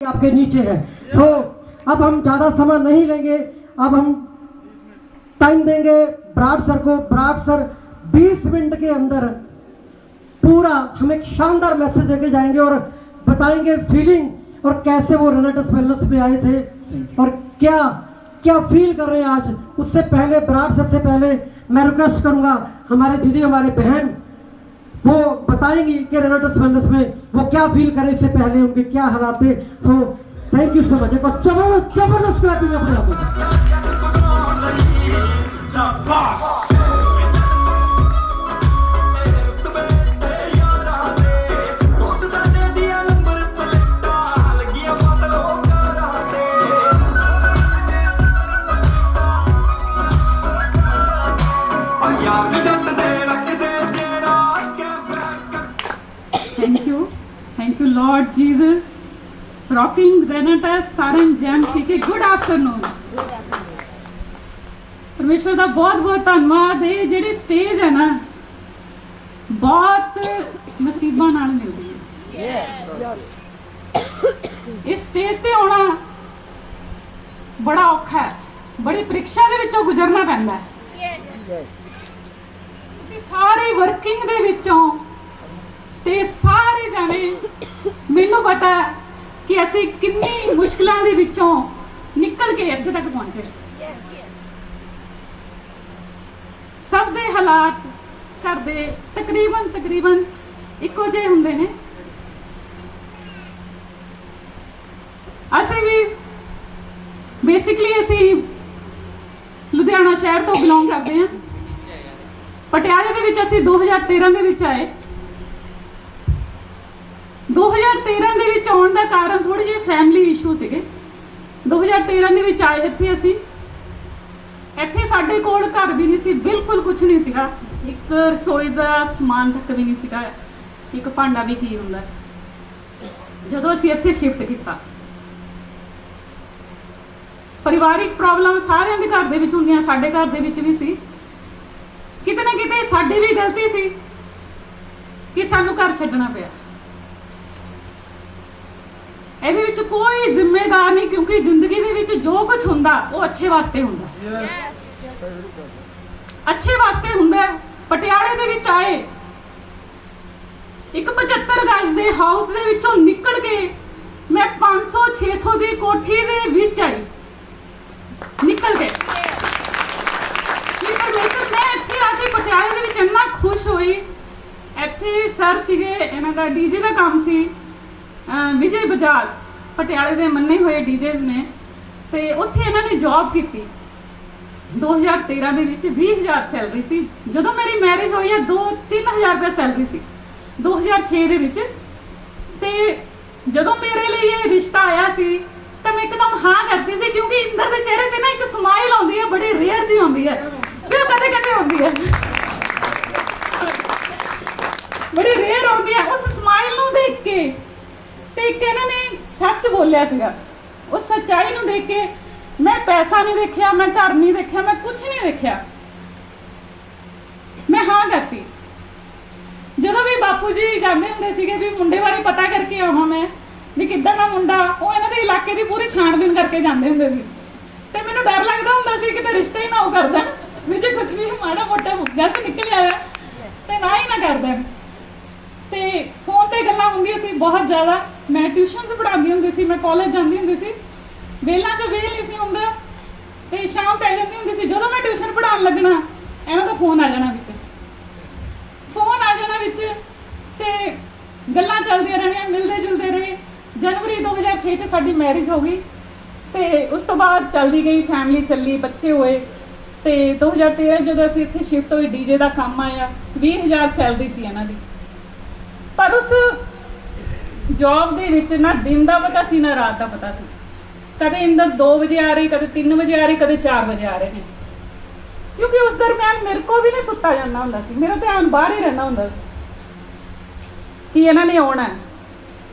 आपके नीचे है। तो अब हम ज़्यादा समय नहीं लेंगे, अब हम टाइम देंगे बराड़ सर को। बराड़ सर 20 मिनट के अंदर पूरा हम एक शानदार मैसेज देके जाएंगे और बताएंगे फीलिंग और कैसे वो रेनेटस वेलनेस में आए थे और क्या क्या फील कर रहे हैं आज। उससे पहले बराड़ सर से पहले मैं रिक्वेस्ट करूंगा हमारे दीदी हमारे बहन वो बताएंगी कि रेनेटस वेलनेस में वो क्या फील करें, इससे पहले उनके क्या हालात थे। तो थैंक यू सो मच। एक जबरदस्त क्लैपिंग अपने आप। Thank you Lord Jesus, rocking Renatus Saran Jam के गुड आफ्टरनून। परमेश्वर का बहुत बहुत धन्यवाद। ये जी स्टेज है ना बहुत नसीबा नाल मिलती है। इस स्टेज ते आना बड़ा औखा है, बड़ी परीक्षा दे विचों गुजरना पैंदा है। तुसीं सारे वर्किंग दे विचों ते सारे जाने मैनू पता है कि असी कितनी मुश्किलों के विचों निकल के अगे तक पहुंचे। सब दे हालात घर दे तकरीबन इको जे हुंदे ने। असी भी बेसिकली असी लुधियाना शहर तो बिलोंग करते हैं। पटियाले दे विच असी 2013 दे विच आए। 2013 ਦੇ ਵਿੱਚ ਆਉਣ ਦਾ ਕਾਰਨ ਥੋੜੀ ਜਿਹੀ ਫੈਮਿਲੀ ਇਸ਼ੂ ਸੀਗੇ। 2013 ਦੇ ਵਿੱਚ ਆਏ ਇੱਥੇ ਸਾਡੇ ਕੋਲ ਘਰ ਵੀ ਨਹੀਂ ਸੀ, ਬਿਲਕੁਲ ਕੁਝ ਨਹੀਂ ਸੀਗਾ। ਇੱਕ ਰਸੋਈ ਦਾ ਸਮਾਨ ਤੱਕ ਵੀ ਨਹੀਂ ਸੀਗਾ, ਇੱਕ ਭਾਂਡਾ ਵੀ ਕੀ ਹੁੰਦਾ। ਜਦੋਂ ਅਸੀਂ ਇੱਥੇ ਸ਼ਿਫਟ ਕੀਤਾ ਪਰਿਵਾਰਿਕ ਪ੍ਰੋਬਲਮ ਸਾਰਿਆਂ ਦੇ ਘਰ ਦੇ ਵਿੱਚ ਹੁੰਦੀਆਂ, ਸਾਡੇ ਘਰ ਦੇ ਵਿੱਚ ਵੀ ਸੀ। ਕਿਤੇ ਨਾ ਕਿਤੇ ਸਾਡੀ ਵੀ ਗਲਤੀ ਸੀ ਕਿ ਸਾਨੂੰ ਘਰ ਛੱਡਣਾ ਪਿਆ। ਇਹਦੇ ਵਿੱਚ ਕੋਈ ਜ਼ਿੰਮੇਦਾਰ ਨਹੀਂ, ਕਿਉਂਕਿ ਜ਼ਿੰਦਗੀ ਦੇ ਵਿੱਚ ਜੋ ਕੁਝ ਹੁੰਦਾ ਉਹ ਅੱਛੇ ਵਾਸਤੇ ਹੁੰਦਾ। ਅੱਛੇ ਵਾਸਤੇ ਹੁੰਦਾ। ਪਟਿਆਲੇ ਦੇ ਵਿੱਚ ਆਏ, ਇੱਕ 75 ਗਜ ਦੇ ਹਾਊਸ ਦੇ ਵਿੱਚੋਂ ਨਿਕਲ ਕੇ ਮੈਂ 500-600 ਦੀ ਕੋਠੀ ਦੇ ਵਿੱਚ ਆਈ। ਨਿਕਲ ਕੇ ਪਰਮੇਸ਼ਰ ਮੈਂ ਇੱਥੇ ਆ ਕੇ ਪਟਿਆਲੇ ਦੇ ਵਿੱਚ ਇੰਨਾ ਖੁਸ਼ ਹੋਈ। ਇੱਥੇ ਸਰ ਸੀਗੇ, ਇਹਨਾਂ ਦਾ ਡੀਜੇ ਦਾ ਕੰਮ ਸੀ, ਵਿਜੇ ਬਜਾਜ ਪਟਿਆਲੇ ਦੇ ਮੰਨੇ ਹੋਏ ਡੀਜੇਜ਼ ਨੇ। ਤੇ ਉੱਥੇ ਇਹਨਾਂ ਨੇ ਜੌਬ ਕੀਤੀ। 2013 ਦੇ ਵਿੱਚ 20,000 ਸੈਲਰੀ ਸੀ। ਜਦੋਂ ਮੇਰੀ ਮੈਰਿਜ ਹੋਈ ਹੈ 2-3,000 ਰੁਪਏ ਸੈਲਰੀ ਸੀ 2006 ਦੇ ਵਿੱਚ। ਤੇ ਜਦੋਂ ਮੇਰੇ ਲਈ ਇਹ ਰਿਸ਼ਤਾ ਆਇਆ ਸੀ ਤਾਂ ਮੈਂ ਇੱਕਦਮ ਹਾਂ ਕਰਤੀ ਸੀ, ਕਿਉਂਕਿ ਇੰਦਰ ਦੇ ਚਿਹਰੇ ਤੇ ਨਾ ਇੱਕ ਸਮਾਈਲ ਆਉਂਦੀ ਹੈ, ਬੜੀ ਰੇਅਰ ਜੀ ਆਉਂਦੀ ਹੈ, ਜੋ ਕਦੇ ਕਦੇ ਆਉਂਦੀ ਹੈ, ਬੜੀ ਰੇਅਰ ਆਉਂਦੀ ਹੈ। ਉਸ ਸਮਾਈਲ ਨੂੰ ਦੇਖ ਕੇ ਤੇ ਇੱਕ ਇਹਨਾਂ ਨੇ ਸੱਚ ਬੋਲਿਆ ਸੀਗਾ, ਉਸ ਸੱਚਾਈ ਨੂੰ ਦੇਖ ਕੇ ਮੈਂ ਪੈਸਾ ਨਹੀਂ ਦੇਖਿਆ, ਮੈਂ ਘਰ ਨਹੀਂ ਦੇਖਿਆ, ਮੈਂ ਕੁਝ ਨਹੀਂ ਦੇਖਿਆ, ਮੈਂ ਹਾਂ ਕਰਤੀ। ਜਦੋਂ ਵੀ ਬਾਪੂ ਜੀ ਜਾਂਦੇ ਹੁੰਦੇ ਸੀਗੇ ਵੀ ਮੁੰਡੇ ਬਾਰੇ ਪਤਾ ਕਰਕੇ ਆਵਾਂ ਮੈਂ ਵੀ ਕਿੱਦਾਂ ਦਾ ਮੁੰਡਾ, ਉਹ ਇਹਨਾਂ ਦੇ ਇਲਾਕੇ ਦੀ ਪੂਰੀ ਛਾਣਬੀਨ ਕਰਕੇ ਜਾਂਦੇ ਹੁੰਦੇ ਸੀ। ਤੇ ਮੈਨੂੰ ਡਰ ਲੱਗਦਾ ਹੁੰਦਾ ਸੀ ਕਿਤੇ ਰਿਸ਼ਤਾ ਹੀ ਨਾ ਉਹ ਕਰ ਦੇਣ, ਵੀ ਜੇ ਕੁਝ ਵੀ ਮਾੜਾ ਮੋਟਾ ਗਲਤ ਨਿਕਲ ਆਇਆ ਤੇ ਨਾ ਹੀ ਨਾ ਕਰ ਦੇਣ। ਤੇ ਫੋਨ ਤੇ ਗੱਲਾਂ ਹੁੰਦੀਆਂ ਸੀ ਬਹੁਤ ਜ਼ਿਆਦਾ। ਮੈਂ ਟਿਊਸ਼ਨਸ ਪੜ੍ਹਾਉਂਦੀ ਹੁੰਦੀ ਸੀ, ਮੈਂ ਕਾਲਜ ਜਾਂਦੀ ਹੁੰਦੀ ਸੀ, ਵੇਲਾਂ 'ਚ ਵੇਲ ਨਹੀਂ ਸੀ ਹੁੰਦਾ ਤੇ ਸ਼ਾਮ ਪੈ ਜਾਂਦੀ ਹੁੰਦੀ ਸੀ। ਜਦੋਂ ਮੈਂ ਟਿਊਸ਼ਨ ਪੜ੍ਹਾਉਣ ਲੱਗਣਾ ਇਹਨਾਂ ਦਾ ਫੋਨ ਆ ਜਾਣਾ ਵਿੱਚ ਤੇ ਗੱਲਾਂ ਚੱਲਦੀਆਂ ਰਹਿਣੀਆਂ, ਮਿਲਦੇ ਜੁਲਦੇ ਰਹੇ। ਜਨਵਰੀ 2006 'ਚ ਸਾਡੀ ਮੈਰਿਜ ਹੋ ਗਈ ਤੇ ਉਸ ਤੋਂ ਬਾਅਦ ਚੱਲਦੀ ਗਈ, ਫੈਮਿਲੀ ਚੱਲੀ, ਬੱਚੇ ਹੋਏ। ਤੇ 2013 ਜਦੋਂ ਅਸੀਂ ਇੱਥੇ ਸ਼ਿਫਟ ਹੋਏ ਡੀਜੇ ਦਾ ਕੰਮ ਆਇਆ। 20,000 ਸੈਲਰੀ ਸੀ ਇਹਨਾਂ ਦੀ। ਪਰ ਉਸ ਜੌਬ ਦੇ ਵਿੱਚ ਨਾ ਦਿਨ ਦਾ ਪਤਾ ਸੀ ਨਾ ਰਾਤ ਦਾ ਪਤਾ ਸੀ। ਕਦੇ ਇੰਦਰ 2 ਵਜੇ ਆ ਰਹੀ, ਕਦੇ 3 ਵਜੇ ਆ ਰਹੀ, ਕਦੇ 4 ਵਜੇ ਆ ਰਹੇ ਨੇ, ਕਿਉਂਕਿ ਉਸ ਦਰਮਿਆਨ ਮੇਰੇ ਕੋਲ ਵੀ ਨਹੀਂ ਸੁੱਤਾ ਜਾਂਦਾ ਹੁੰਦਾ ਸੀ। ਮੇਰਾ ਧਿਆਨ ਬਾਹਰ ਹੀ ਰਹਿੰਦਾ ਹੁੰਦਾ ਸੀ ਕਿ ਇਹਨਾਂ ਨੇ ਆਉਣਾ।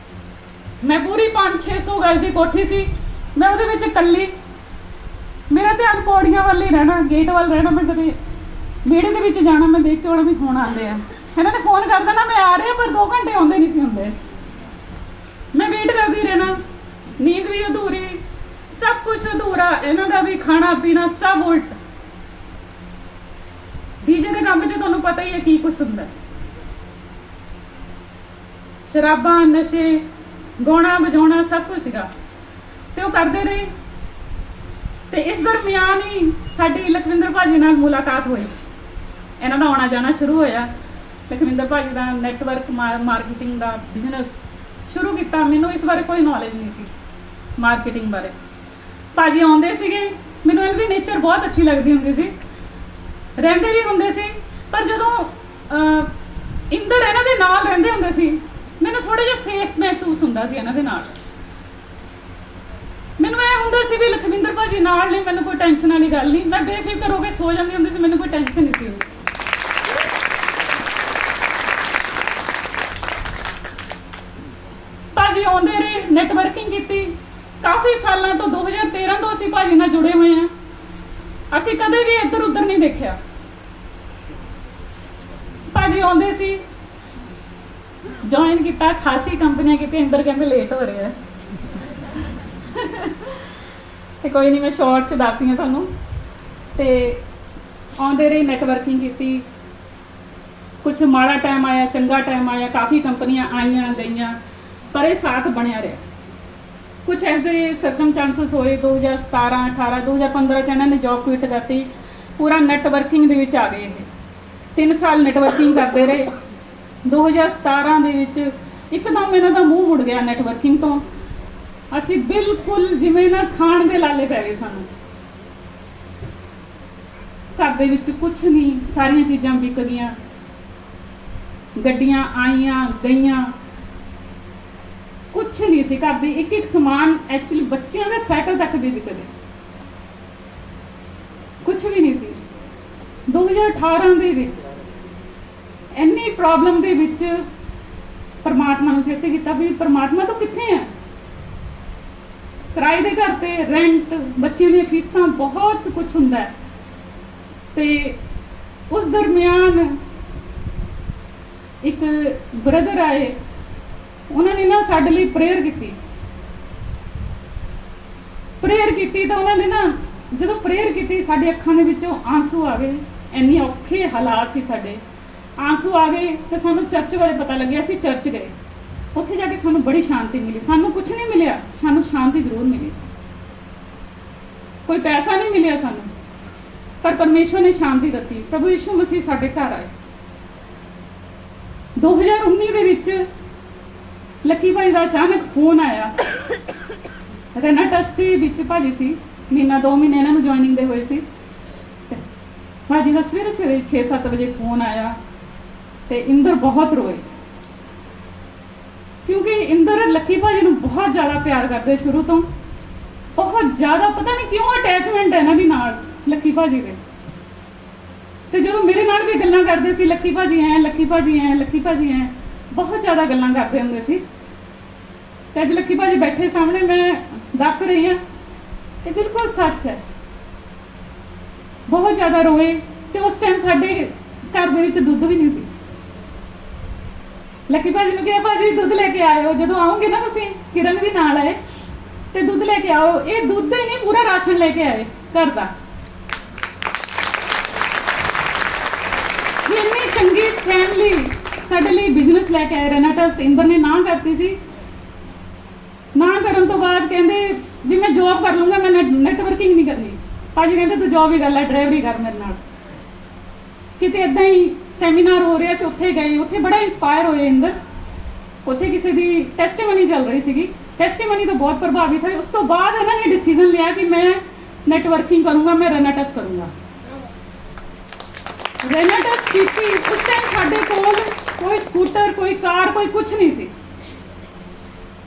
ਮੈਂ ਪੂਰੀ 500-600 ਗਜ ਦੀ ਕੋਠੀ ਸੀ, ਮੈਂ ਉਹਦੇ ਵਿੱਚ ਇਕੱਲੀ, ਮੇਰਾ ਧਿਆਨ ਪੌੜੀਆਂ ਵੱਲ ਹੀ ਰਹਿਣਾ, ਗੇਟ ਵੱਲ ਰਹਿਣਾ। ਮੈਂ ਕਦੇ ਵਿਹੜੇ ਦੇ ਵਿੱਚ ਜਾਣਾ, ਮੈਂ ਦੇਖ ਕੇ ਆਉਣਾ ਵੀ ਹੁਣ ਆਉਂਦੇ ਆ। ਇਹਨਾਂ ਨੇ ਫੋਨ ਕਰ ਦੇਣਾ ਮੈਂ ਆ ਰਿਹਾ, ਪਰ 2 ਘੰਟੇ ਆਉਂਦੇ ਨਹੀਂ ਸੀ ਹੁੰਦੇ। मैं वेट करती रहना ਨੀਂਦ ਵੀ ਅਧੂਰੀ, ਸਭ ਕੁਝ ਅਧੂਰਾ, ਇਹਨਾਂ ਦਾ ਵੀ ਖਾਣਾ ਪੀਣਾ ਸਭ ਉਲਟ। ਡੀਜੇ ਦੇ ਕੰਮ 'ਚ ਤੁਹਾਨੂੰ ਪਤਾ ਹੀ ਹੈ ਕੀ ਕੁਝ ਹੁੰਦਾ, ਸ਼ਰਾਬਾਂ, ਨਸ਼ੇ, ਗਾਉਣਾ ਵਜਾਉਣਾ ਸਭ ਕੁਝ ਸੀਗਾ ਤੇ ਉਹ ਕਰਦੇ ਰਹੇ। ਤੇ ਇਸ ਦਰਮਿਆਨ ਹੀ ਸਾਡੀ ਲਖਵਿੰਦਰ ਭਾਜੀ ਨਾਲ ਮੁਲਾਕਾਤ ਹੋਈ, ਇਹਨਾਂ ਦਾ ਆਉਣਾ ਜਾਣਾ ਸ਼ੁਰੂ ਹੋਇਆ। ਲਖਵਿੰਦਰ ਭਾਜੀ ਦਾ ਨੈਟਵਰਕ ਮਾਰਕੀਟਿੰਗ ਦਾ ਬਿਜ਼ਨਸ ਸ਼ੁਰੂ ਕੀਤਾ। ਮੈਨੂੰ ਇਸ ਬਾਰੇ ਕੋਈ ਨੌਲੇਜ ਨਹੀਂ ਸੀ ਮਾਰਕੀਟਿੰਗ ਬਾਰੇ। ਭਾਜੀ ਆਉਂਦੇ ਸੀਗੇ, ਮੈਨੂੰ ਇਹਨਾਂ ਦੀ ਨੇਚਰ ਬਹੁਤ ਅੱਛੀ ਲੱਗਦੀ ਹੁੰਦੀ ਸੀ, ਰਹਿੰਦੇ ਵੀ ਹੁੰਦੇ ਸੀ। ਪਰ ਜਦੋਂ ਇੰਦਰ ਇਹਨਾਂ ਦੇ ਨਾਲ ਰਹਿੰਦੇ ਹੁੰਦੇ ਸੀ, ਮੈਨੂੰ ਥੋੜਾ ਜਿਹਾ ਸੇਫ ਮਹਿਸੂਸ ਹੁੰਦਾ ਸੀ ਇਹਨਾਂ ਦੇ ਨਾਲ। ਮੈਨੂੰ ਇਹ ਹੁੰਦਾ ਸੀ ਵੀ ਲਖਵਿੰਦਰ ਭਾਜੀ ਨਾਲ ਨੇ, ਮੈਨੂੰ ਕੋਈ ਟੈਨਸ਼ਨ ਵਾਲੀ ਗੱਲ ਨਹੀਂ, ਮੈਂ ਬੇਫਿਕਰ ਹੋ ਕੇ ਸੋ ਜਾਂਦੀ ਹੁੰਦੀ ਸੀ, ਮੈਨੂੰ ਕੋਈ ਟੈਨਸ਼ਨ ਨਹੀਂ ਸੀ ਹੁੰਦੀ। ਭਾਜੀ ਆਉਂਦੇ ਰਹੇ, ਨੈਟਵਰਕਿੰਗ ਕੀਤੀ ਕਾਫੀ ਸਾਲਾਂ ਤੋਂ। 2013 ਤੋਂ ਅਸੀਂ ਭਾਜੀ ਨਾਲ ਜੁੜੇ ਹੋਏ ਹਾਂ। ਅਸੀਂ ਕਦੇ ਵੀ ਇੱਧਰ ਉੱਧਰ ਨਹੀਂ ਦੇਖਿਆ। ਭਾਜੀ ਆਉਂਦੇ ਸੀ, ਜੁਆਇਨ ਕੀਤਾ, ਖਾਸੀ ਕੰਪਨੀਆਂ ਕੀਤੀਆਂ। ਇੰਦਰ ਕਹਿੰਦੇ ਲੇਟ ਹੋ ਰਿਹਾ ਤੇ ਕੋਈ ਨਹੀਂ, ਮੈਂ ਸ਼ਾਰਟ 'ਚ ਦੱਸਦੀ ਹਾਂ ਤੁਹਾਨੂੰ। ਤੇ ਆਉਂਦੇ ਰਹੇ, ਨੈਟਵਰਕਿੰਗ ਕੀਤੀ। ਕੁਝ ਮਾੜਾ ਟਾਈਮ ਆਇਆ, ਚੰਗਾ ਟਾਈਮ ਆਇਆ, ਕਾਫੀ ਕੰਪਨੀਆਂ ਆਈਆਂ ਗਈਆਂ, ਪਰ ਇਹ ਸਾਥ ਬਣਿਆ ਰਿਹਾ। ਕੁਝ ਐਸੇ ਸਰਕਮਚਾਂਸਸ ਹੋਏ 2017, 18, 2015 'ਚ ਇਹਨਾਂ ਨੇ ਜੌਬ ਕੁਇਟ ਕਰਤੀ, ਪੂਰਾ ਨੈਟਵਰਕਿੰਗ ਦੇ ਵਿੱਚ ਆ ਗਏ। ਇਹ 3 ਸਾਲ ਨੈਟਵਰਕਿੰਗ ਕਰਦੇ ਰਹੇ। 2017 ਦੇ ਵਿੱਚ ਇੱਕਦਮ ਇਹਨਾਂ ਦਾ ਮੂੰਹ ਮੁੜ ਗਿਆ ਨੈਟਵਰਕਿੰਗ ਤੋਂ। ਅਸੀਂ ਬਿਲਕੁਲ ਜਿਵੇਂ ਨਾ ਖਾਣ ਦੇ ਲਾਲੇ ਪੈ ਗਏ ਸਾਨੂੰ। ਘਰ ਦੇ ਵਿੱਚ ਕੁਝ ਨਹੀਂ, ਸਾਰੀਆਂ ਚੀਜ਼ਾਂ ਵਿਕ ਗਈਆਂ, ਗੱਡੀਆਂ ਆਈਆਂ ਗਈਆਂ, ਕੁਛ ਨਹੀਂ ਸੀ ਘਰ ਦੇ। ਇੱਕ ਸਮਾਨ, ਐਕਚੁਅਲੀ ਬੱਚਿਆਂ ਦੇ ਸਾਈਕਲ ਤੱਕ ਵੀ ਵਿਕ ਗਏ, ਕੁਛ ਵੀ ਨਹੀਂ ਸੀ। 2018 ਦੇ ਵਿੱਚ ਇੰਨੀ ਪ੍ਰੋਬਲਮ ਦੇ ਵਿੱਚ ਪਰਮਾਤਮਾ ਨੂੰ ਚੇਤੇ ਕੀਤਾ ਵੀ ਪਰਮਾਤਮਾ ਤੋਂ ਕਿੱਥੇ ਹੈ। ਕਿਰਾਏ ਦੇ ਘਰ ਤੇ ਰੈਂਟ, ਬੱਚਿਆਂ ਦੀਆਂ ਫੀਸਾਂ, ਬਹੁਤ ਕੁਝ ਹੁੰਦਾ ਹੈ। ਤੇ ਉਸ ਦਰਮਿਆਨ ਇੱਕ ਬ੍ਰਦਰ ਆਏ, ਉਹਨਾਂ ਨੇ ਨਾ ਸਾਡੇ ਲਈ ਪ੍ਰੇਅਰ ਕੀਤੀ ਤਾਂ ਉਹਨਾਂ ਨੇ ਨਾ ਜਦੋਂ ਪ੍ਰੇਅਰ ਕੀਤੀ, ਸਾਡੀ ਅੱਖਾਂ ਦੇ ਵਿੱਚੋਂ ਆਂਸੂ ਆ ਗਏ। ਇੰਨੇ ਔਖੇ ਹਾਲਾਤ ਸੀ ਸਾਡੇ, ਆਂਸੂ ਆ ਗਏ। ਤੇ ਸਾਨੂੰ ਚਰਚ ਬਾਰੇ ਪਤਾ ਲੱਗਿਆ। ਅਸੀਂ ਚਰਚ ਗਏ, ਉੱਥੇ ਜਾ ਕੇ ਸਾਨੂੰ ਬੜੀ ਸ਼ਾਂਤੀ ਮਿਲੀ। ਸਾਨੂੰ ਕੁਝ ਨਹੀਂ ਮਿਲਿਆ, ਸਾਨੂੰ ਸ਼ਾਂਤੀ ਜ਼ਰੂਰ ਮਿਲੀ। ਕੋਈ ਪੈਸਾ ਨਹੀਂ ਮਿਲਿਆ ਸਾਨੂੰ, ਪਰ ਪਰਮੇਸ਼ਵਰ ਨੇ ਸ਼ਾਂਤੀ ਦਿੱਤੀ। ਪ੍ਰਭੂ ਯਿਸੂ ਮਸੀਹ ਸਾਡੇ ਘਰ ਆਏ। 2019 ਦੇ ਵਿੱਚ ਲੱਕੀ ਭਾਈ ਦਾ ਅਚਾਨਕ ਫੋਨ ਆਇਆ। ਰੈਨਾਟਸ ਦੇ ਵਿੱਚ ਭਾਜੀ ਸੀ, ਮਹੀਨਾ 2 ਮਹੀਨੇ ਇਹਨਾਂ ਨੂੰ ਜੁਆਇਨਿੰਗ ਦੇ ਹੋਏ ਸੀ। ਤੇ ਭਾਜੀ ਦਾ ਸਵੇਰੇ 6-7 ਵਜੇ ਫੋਨ ਆਇਆ ਤੇ ਇੰਦਰ ਬਹੁਤ ਰੋਏ, ਕਿਉਂਕਿ ਇੰਦਰ ਲੱਕੀ ਭਾਜੀ ਨੂੰ ਬਹੁਤ ਜ਼ਿਆਦਾ ਪਿਆਰ ਕਰਦੇ ਸ਼ੁਰੂ ਤੋਂ, ਬਹੁਤ ਜ਼ਿਆਦਾ। ਪਤਾ ਨਹੀਂ ਕਿਉਂ ਅਟੈਚਮੈਂਟ ਹੈ ਇਹਨਾਂ ਦੀ ਨਾਲ, ਲੱਕੀ ਭਾਜੀ ਦੇ। ਤੇ ਜਦੋਂ ਮੇਰੇ ਨਾਲ ਵੀ ਗੱਲਾਂ ਕਰਦੇ ਸੀ, ਲੱਕੀ ਭਾਜੀ ਐ, ਲੱਕੀ ਭਾਜੀ ਐ, ਲੱਕੀ ਭਾਜੀ ਐ, ਬਹੁਤ ਜ਼ਿਆਦਾ ਗੱਲਾਂ ਕਰਦੇ ਹੁੰਦੇ ਸੀ। ਤੇ ਅੱਜ ਲੱਕੀ ਭਾਜੀ ਬੈਠੇ ਸਾਹਮਣੇ, ਮੈਂ ਦੱਸ ਰਹੀ ਹਾਂ, ਇਹ ਬਿਲਕੁਲ ਸੱਚ ਹੈ। ਬਹੁਤ ਜ਼ਿਆਦਾ ਰੋਏ। ਤੇ ਉਸ ਟਾਈਮ ਸਾਡੇ ਘਰ ਦੇ ਵਿੱਚ ਦੁੱਧ ਵੀ ਨਹੀਂ ਸੀ। ਲੱਕੀ ਭਾਜੀ ਨੂੰ ਕਿਹਾ, ਭਾਜੀ ਦੁੱਧ ਲੈ ਕੇ ਆਇਓ, ਜਦੋਂ ਆਓਗੇ ਨਾ ਤੁਸੀਂ। ਕਿਰਨ ਵੀ ਨਾਲ ਆਏ ਤੇ ਦੁੱਧ ਲੈ ਕੇ ਆਓ। ਇਹ ਦੁੱਧ ਹੀ ਨਹੀਂ, ਪੂਰਾ ਰਾਸ਼ਨ ਲੈ ਕੇ ਆਏ ਘਰ ਦਾ। ਇੰਨੀ ਚੰਗੀ ਫੈਮਿਲੀ ਸਾਡੇ ਲਈ ਬਿਜ਼ਨਸ ਲੈ ਕੇ ਆਏ। ਰੈਨਾਟਸ ਇੰਦਰ ਨੇ ਨਾ ਕਰਤੀ ਸੀ। ਨਾ ਕਰਨ ਤੋਂ ਬਾਅਦ ਕਹਿੰਦੇ ਵੀ ਮੈਂ ਜੌਬ ਕਰ ਲੂੰਗਾ, ਮੈਂ ਨੈਟਵਰਕਿੰਗ ਨਹੀਂ ਕਰਨੀ। ਭਾਜੀ ਕਹਿੰਦੇ ਤੂੰ ਜੌਬ ਹੀ ਕਰ ਲੈ, ਡਰਾਈਵਰੀ ਕਰ ਮੇਰੇ ਨਾਲ। ਕਿਤੇ ਇਦਾਂ ਹੀ ਸੈਮੀਨਾਰ ਹੋ ਰਿਹਾ ਸੀ, ਉੱਥੇ ਗਏ, ਉੱਥੇ ਬੜਾ ਇੰਸਪਾਇਰ ਹੋਏ ਇੰਦਰ। ਉੱਥੇ ਕਿਸੇ ਦੀ ਟੈਸਟੀਮਨੀ ਚੱਲ ਰਹੀ ਸੀਗੀ, ਟੈਸਟੀਮਨੀ ਤੋਂ ਬਹੁਤ ਪ੍ਰਭਾਵਿਤ ਹੋਏ। ਉਸ ਤੋਂ ਬਾਅਦ ਇਹਨਾਂ ਨੇ ਡਿਸੀਜਨ ਲਿਆ ਕਿ ਮੈਂ ਨੈਟਵਰਕਿੰਗ ਕਰੂੰਗਾ, ਮੈਂ ਰੈਨਾਟਸ ਕਰੂੰਗਾ। ਰੈਨਾਟਸ ਕੀਤੀ। ਉਸ ਟਾਈਮ ਸਾਡੇ ਕੋਲ ਕੋਈ ਸਕੂਟਰ, ਕੋਈ ਕਾਰ, ਕੋਈ ਕੁਝ ਨਹੀਂ ਸੀ,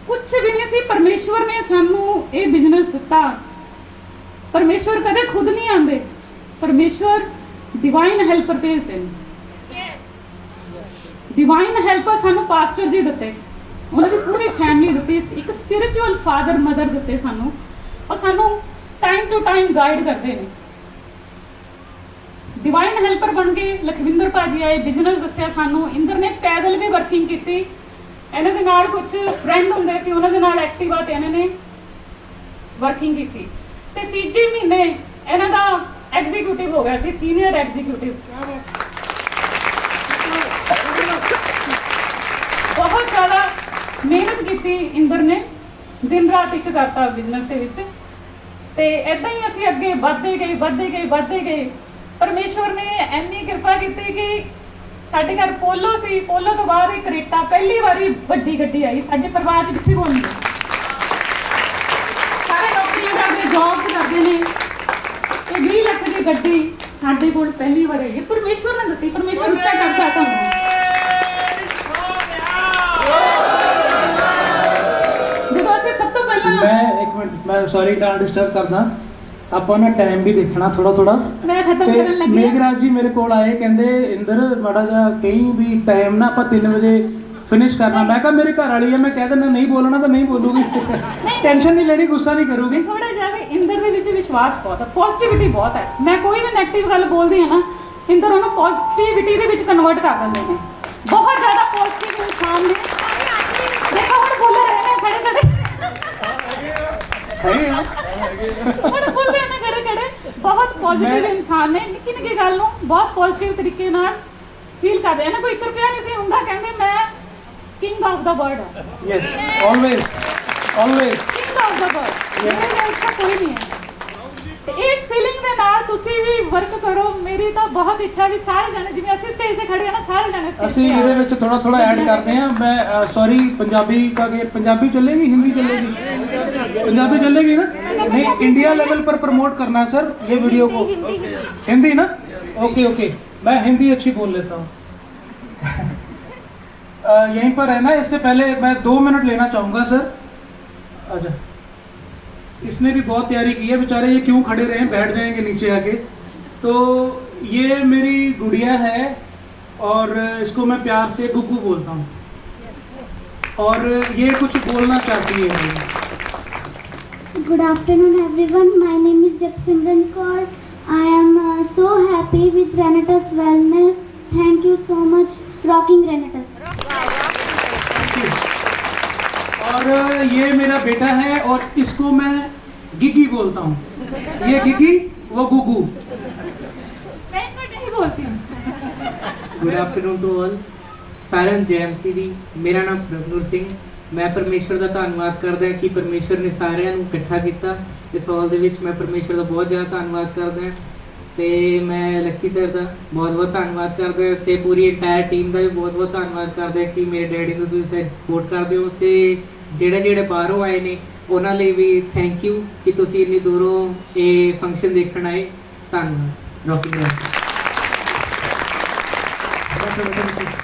ਕੁਝ ਵੀ ਨਹੀਂ ਸੀ। ਪਰਮੇਸ਼ਵਰ ਨੇ ਸਾਨੂੰ ਇਹ ਬਿਜ਼ਨਸ ਦਿੱਤਾ। ਪਰਮੇਸ਼ਵਰ ਕਦੇ ਖੁਦ ਨਹੀਂ ਆਉਂਦੇ, ਪਰਮੇਸ਼ਵਰ ਡਿਵਾਈਨ ਹੈਲਪਰ ਭੇਜਦੇ ਨੇ। ਡਿਵਾਈਨ ਹੈਲਪਰ ਸਾਨੂੰ ਪਾਸਟਰ ਜੀ ਦਿੱਤੇ, ਉਹਨਾਂ ਦੀ ਪੂਰੀ ਫੈਮਿਲੀ ਦਿੱਤੀ, ਇੱਕ ਸਪਿਰਿਚੁਅਲ ਫਾਦਰ ਮਦਰ ਦਿੱਤੇ ਸਾਨੂੰ, ਔਰ ਸਾਨੂੰ ਟਾਈਮ ਟੂ ਟਾਈਮ ਗਾਈਡ ਕਰਦੇ ਨੇ। ਡਿਵਾਈਨ ਹੈਲਪਰ ਬਣ ਗਏ। ਲਖਵਿੰਦਰ ਭਾਜੀ ਆਏ, ਬਿਜ਼ਨਸ ਦੱਸਿਆ ਸਾਨੂੰ। ਇੰਦਰ ਨੇ ਪੈਦਲ ਵੀ ਵਰਕਿੰਗ ਕੀਤੀ। ਇਹਨਾਂ ਦੇ ਨਾਲ ਕੁਝ ਫਰੈਂਡ ਹੁੰਦੇ ਸੀ, ਉਹਨਾਂ ਦੇ ਨਾਲ ਐਕਟਿਵਾ ਤੇ ਇਹਨਾਂ ਨੇ वर्किंग की ते तीजे महीने इन्हां दा एग्जीक्यूटिव हो गया सी, सीनियर एग्जीक्यूटिव। बहुत ज़्यादा मेहनत की इंदर ने, दिन रात एक करता बिजनेस के विच ते इदां ही असीं अगे बढ़ते गए। परमेश्वर ने इन्नी कृपा की कि साडे घर पोलो सी, पोलो तो बाद एक क्रेटा पहली बारी वड्डी गड्डी आई साडे परिवार च किसी को नहीं। सारे नौकरियां करते, जॉब करते हैं, ते 20 लाख की गड्डी साडे कोल पहली बार आई। परमेश्वर ने दित्ती, परमेश्वर उच्चा करता तुहानूं। मैं एक मिनट, मैं सॉरी ना डिस्टर्ब करना, ਆਪਾਂ ਨਾ ਟਾਈਮ ਵੀ ਦੇਖਣਾ ਥੋੜਾ ਮੈਂ ਖਤਮ ਕਰਨ ਲੱਗੀ। ਮੇਘਰਾਜ ਜੀ ਮੇਰੇ ਕੋਲ ਆਏ, ਕਹਿੰਦੇ ਇੰਦਰ ਮਾੜਾ ਜਿਹਾ ਕहीं ਵੀ ਟਾਈਮ ਨਾ ਆਪਾਂ 3 ਵਜੇ ਫਿਨਿਸ਼ ਕਰਨਾ। ਮੈਂ ਕਿਹਾ ਮੇਰੀ ਘਰ ਵਾਲੀ ਹੈ, ਮੈਂ ਕਹਿ ਦਿੰਦਾ ਨਹੀਂ ਬੋਲਣਾ ਤਾਂ ਨਹੀਂ ਬੋਲੂਗੀ, ਟੈਨਸ਼ਨ ਨਹੀਂ ਲੈਣੀ, ਗੁੱਸਾ ਨਹੀਂ ਕਰੂਗੀ। ਥੋੜਾ ਜਿਹਾ ਵੀ ਇੰਦਰ ਦੇ ਵਿੱਚ ਵਿਸ਼ਵਾਸ ਬਹੁਤ ਹੈ, ਪੋਜ਼ਿਟਿਵਿਟੀ ਬਹੁਤ ਹੈ। ਮੈਂ ਕੋਈ ਵੀ ਨੈਗੇਟਿਵ ਗੱਲ ਬੋਲਦੀ ਹਾਂ ਨਾ, ਇੰਦਰ ਉਹਨੂੰ ਪੋਜ਼ਿਟਿਵਿਟੀ ਦੇ ਵਿੱਚ ਕਨਵਰਟ ਕਰ ਦਿੰਦੇ ਨੇ। ਬਹੁਤ ਜ਼ਿਆਦਾ ਪੋਜ਼ਿਟਿਵ ਇਨਸਾਨ ਨੇ। ਦੇਖੋ ਹੁਣ ਬੋਲ ਰਹੇ ਨੇ ਖੜੇ ਹੁਣ ਬੋਲਦੇ ਨੇ ਖੜੇ ਬਹੁਤ ਪੋਜ਼ਿਟਿਵ ਇਨਸਾਨ ਨੇ। ਨਿੱਕੀ ਨਿੱਕੀ ਗੱਲ ਨੂੰ ਬਹੁਤ ਪੋਜ਼ਿਟਿਵ ਤਰੀਕੇ ਨਾਲ ਫੀਲ ਕਰਦੇ ਇਹਨਾਂ। ਕੋਈ 1 ਰੁਪਿਆ ਨਹੀਂ ਸੀ ਹੁੰਦਾ, ਕਹਿੰਦੇ ਮੈਂ ਕਿੰਗ ਆਫ ਦਾ ਵਰਡ ਹਾਂ। Yes, always king of the world, ਮੇਰੇ ਨਾਲ ਕੋਈ ਨਹੀਂ ਹੈ। ਤੇ ਇਸ ਫੀਲਿੰਗ ਦੇ ਨਾਲ ਤੁਸੀਂ ਵੀ ਵਰਕ ਕਰੋ। ਮੇਰੀ ਤਾਂ ਬਹੁਤ ਇੱਛਾ ਵੀ ਸਾਰੇ ਜਾਣੇ, ਜਿਵੇਂ ਅਸੀਂ ਸਟੇਜ ਤੇ ਖੜੇ ਆ ਨਾ, ਸਾਰੇ ਜਾਣੇ ਅਸੀਂ ਇਹਦੇ ਵਿੱਚ ਥੋੜਾ ਐਡ ਕਰਦੇ ਹਾਂ। ਮੈਂ ਸੌਰੀ ਪੰਜਾਬੀ का के पंजाबी चलेगी, हिंदी चलेगी? पंजाबी चलेगी ना? नहीं, इंडिया लेवल पर प्रमोट करना है सर ये वीडियो को। हिंदी ना? ओके, मैं हिंदी अच्छी बोल लेता हूँ। यहीं पर है ना। इससे पहले मैं 2 मिनट लेना चाहूँगा सर। अच्छा, इसने भी बहुत तैयारी की है, बेचारे ये क्यों खड़े रहे, बैठ जाएंगे नीचे आके। तो ये मेरी गुड़िया है और इसको मैं प्यार से गुग्गू बोलता हूँ, और ये कुछ बोलना चाहती है। Good afternoon everyone, my name is Japsimran Kaur. I am so happy with Renatus Wellness. Thank you so much, rocking Renatus. और ये मेरा बेटा है और इसको मैं गिगी बोलता हूँ। ये गिगी, वो गुगू। मैं इसको नहीं बोलती हूँ। Good afternoon to all. साਰਿਆਂ ਨੂੰ ਜੈ ਐਮਸੀ ਦੀ। ਮੇਰਾ ਨਾਮ ਪ੍ਰਭਨੂਰ ਸਿੰਘ। ਮੈਂ ਪਰਮੇਸ਼ਰ ਦਾ ਧੰਨਵਾਦ ਕਰਦਾ ਕਿ ਪਰਮੇਸ਼ਰ ਨੇ ਸਾਰਿਆਂ ਨੂੰ ਇਕੱਠਾ ਕੀਤਾ ਇਸ ਹਾਲ ਦੇ ਵਿੱਚ। ਮੈਂ ਪਰਮੇਸ਼ਰ ਦਾ ਬਹੁਤ ਜ਼ਿਆਦਾ ਧੰਨਵਾਦ ਕਰਦਾ ਤੇ ਮੈਂ ਲੱਕੀ ਸਰ ਦਾ ਬਹੁਤ ਧੰਨਵਾਦ ਕਰਦਾ ਤੇ ਪੂਰੀ ਇੰਟਾਇਰ ਟੀਮ ਦਾ ਵੀ ਬਹੁਤ ਧੰਨਵਾਦ ਕਰਦਾ ਕਿ ਮੇਰੇ ਡੈਡੀ ਨੂੰ ਤੁਸੀਂ ਸਪੋਰਟ ਕਰਦੇ ਹੋ ਤੇ ਜਿਹੜੇ ਬਾਹਰੋਂ ਆਏ ਨੇ ਉਹਨਾਂ ਲਈ ਵੀ ਥੈਂਕ ਯੂ ਕਿ ਤੁਸੀਂ ਇੰਨੀ ਦੂਰੋਂ ਇਹ ਫੰਕਸ਼ਨ ਦੇਖਣ ਆਏ। ਧੰਨਵਾਦ। ਰੌਕਿੰਗ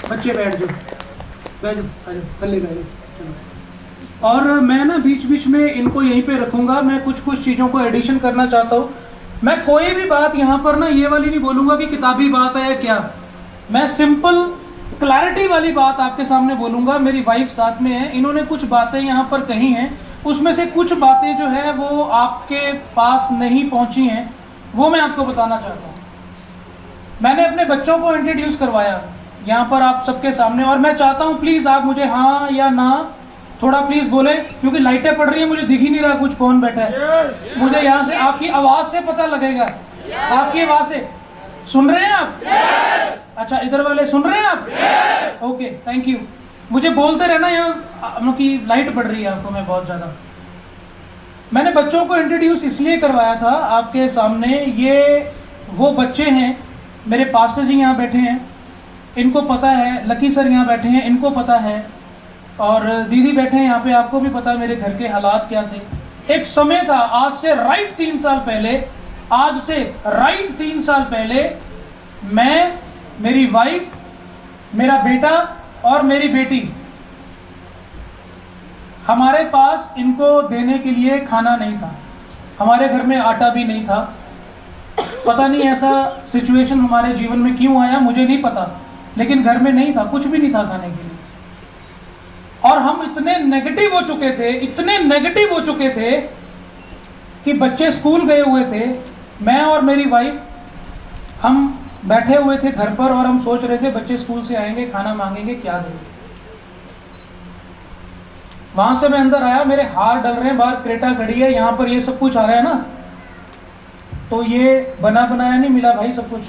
बच्चे बैठ जाओ, आ जाओ, थल्ले बैठ जाओ, चलो। और मैं ना बीच में इनको यहीं पे रखूँगा। मैं कुछ चीज़ों को एडिशन करना चाहता हूँ। मैं कोई भी बात यहाँ पर ना ये वाली नहीं बोलूँगा कि किताबी बात है या क्या। मैं सिंपल क्लैरिटी वाली बात आपके सामने बोलूँगा। मेरी वाइफ साथ में है, इन्होंने कुछ बातें यहाँ पर कही हैं, उसमें से कुछ बातें जो है वो आपके पास नहीं पहुँची हैं, वो मैं आपको बताना चाहता हूँ। मैंने अपने बच्चों को इंट्रोड्यूस करवाया यहाँ पर आप सबके सामने, और मैं चाहता हूँ प्लीज़ आप मुझे हाँ या ना थोड़ा प्लीज़ बोले, क्योंकि लाइटें पड़ रही हैं, मुझे दिख ही नहीं रहा कुछ कौन बैठा है। मुझे यहाँ से आपकी आवाज़ से पता लगेगा। आपकी आवाज़ से सुन रहे हैं आप? अच्छा, इधर वाले सुन रहे हैं आप? Okay, thank you. मुझे बोलते रहना, यहाँ हम लोग की लाइट पड़ रही है आपको मैं बहुत ज़्यादा। मैंने बच्चों को इंट्रोड्यूस इसलिए करवाया था आपके सामने। ये वो बच्चे हैं, मेरे पास्टर जी यहाँ बैठे हैं, इनको पता है। लकी सर यहाँ बैठे हैं, इनको पता है। और दीदी बैठे हैं यहाँ पे, आपको भी पता है मेरे घर के हालात क्या थे। एक समय था, आज से राइट 3 साल पहले मैं, मेरी वाइफ, मेरा बेटा और मेरी बेटी, हमारे पास इनको देने के लिए खाना नहीं था। हमारे घर में आटा भी नहीं था। पता नहीं ऐसा सिचुएशन हमारे जीवन में क्यों आया, मुझे नहीं पता, लेकिन घर में नहीं था, कुछ भी नहीं था खाने के लिए। और हम इतने नेगेटिव हो चुके थे कि बच्चे स्कूल गए हुए थे, मैं और मेरी वाइफ हम बैठे हुए थे घर पर और हम सोच रहे थे बच्चे स्कूल से आएंगे, खाना मांगेंगे, क्या देंगे। वहां से मैं अंदर आया, मेरे हार डल रहे हैं, बाहर क्रेटा खड़ी है, यहाँ पर ये सब कुछ आ रहा है ना, तो ये बना बनाया नहीं मिला भाई सब कुछ।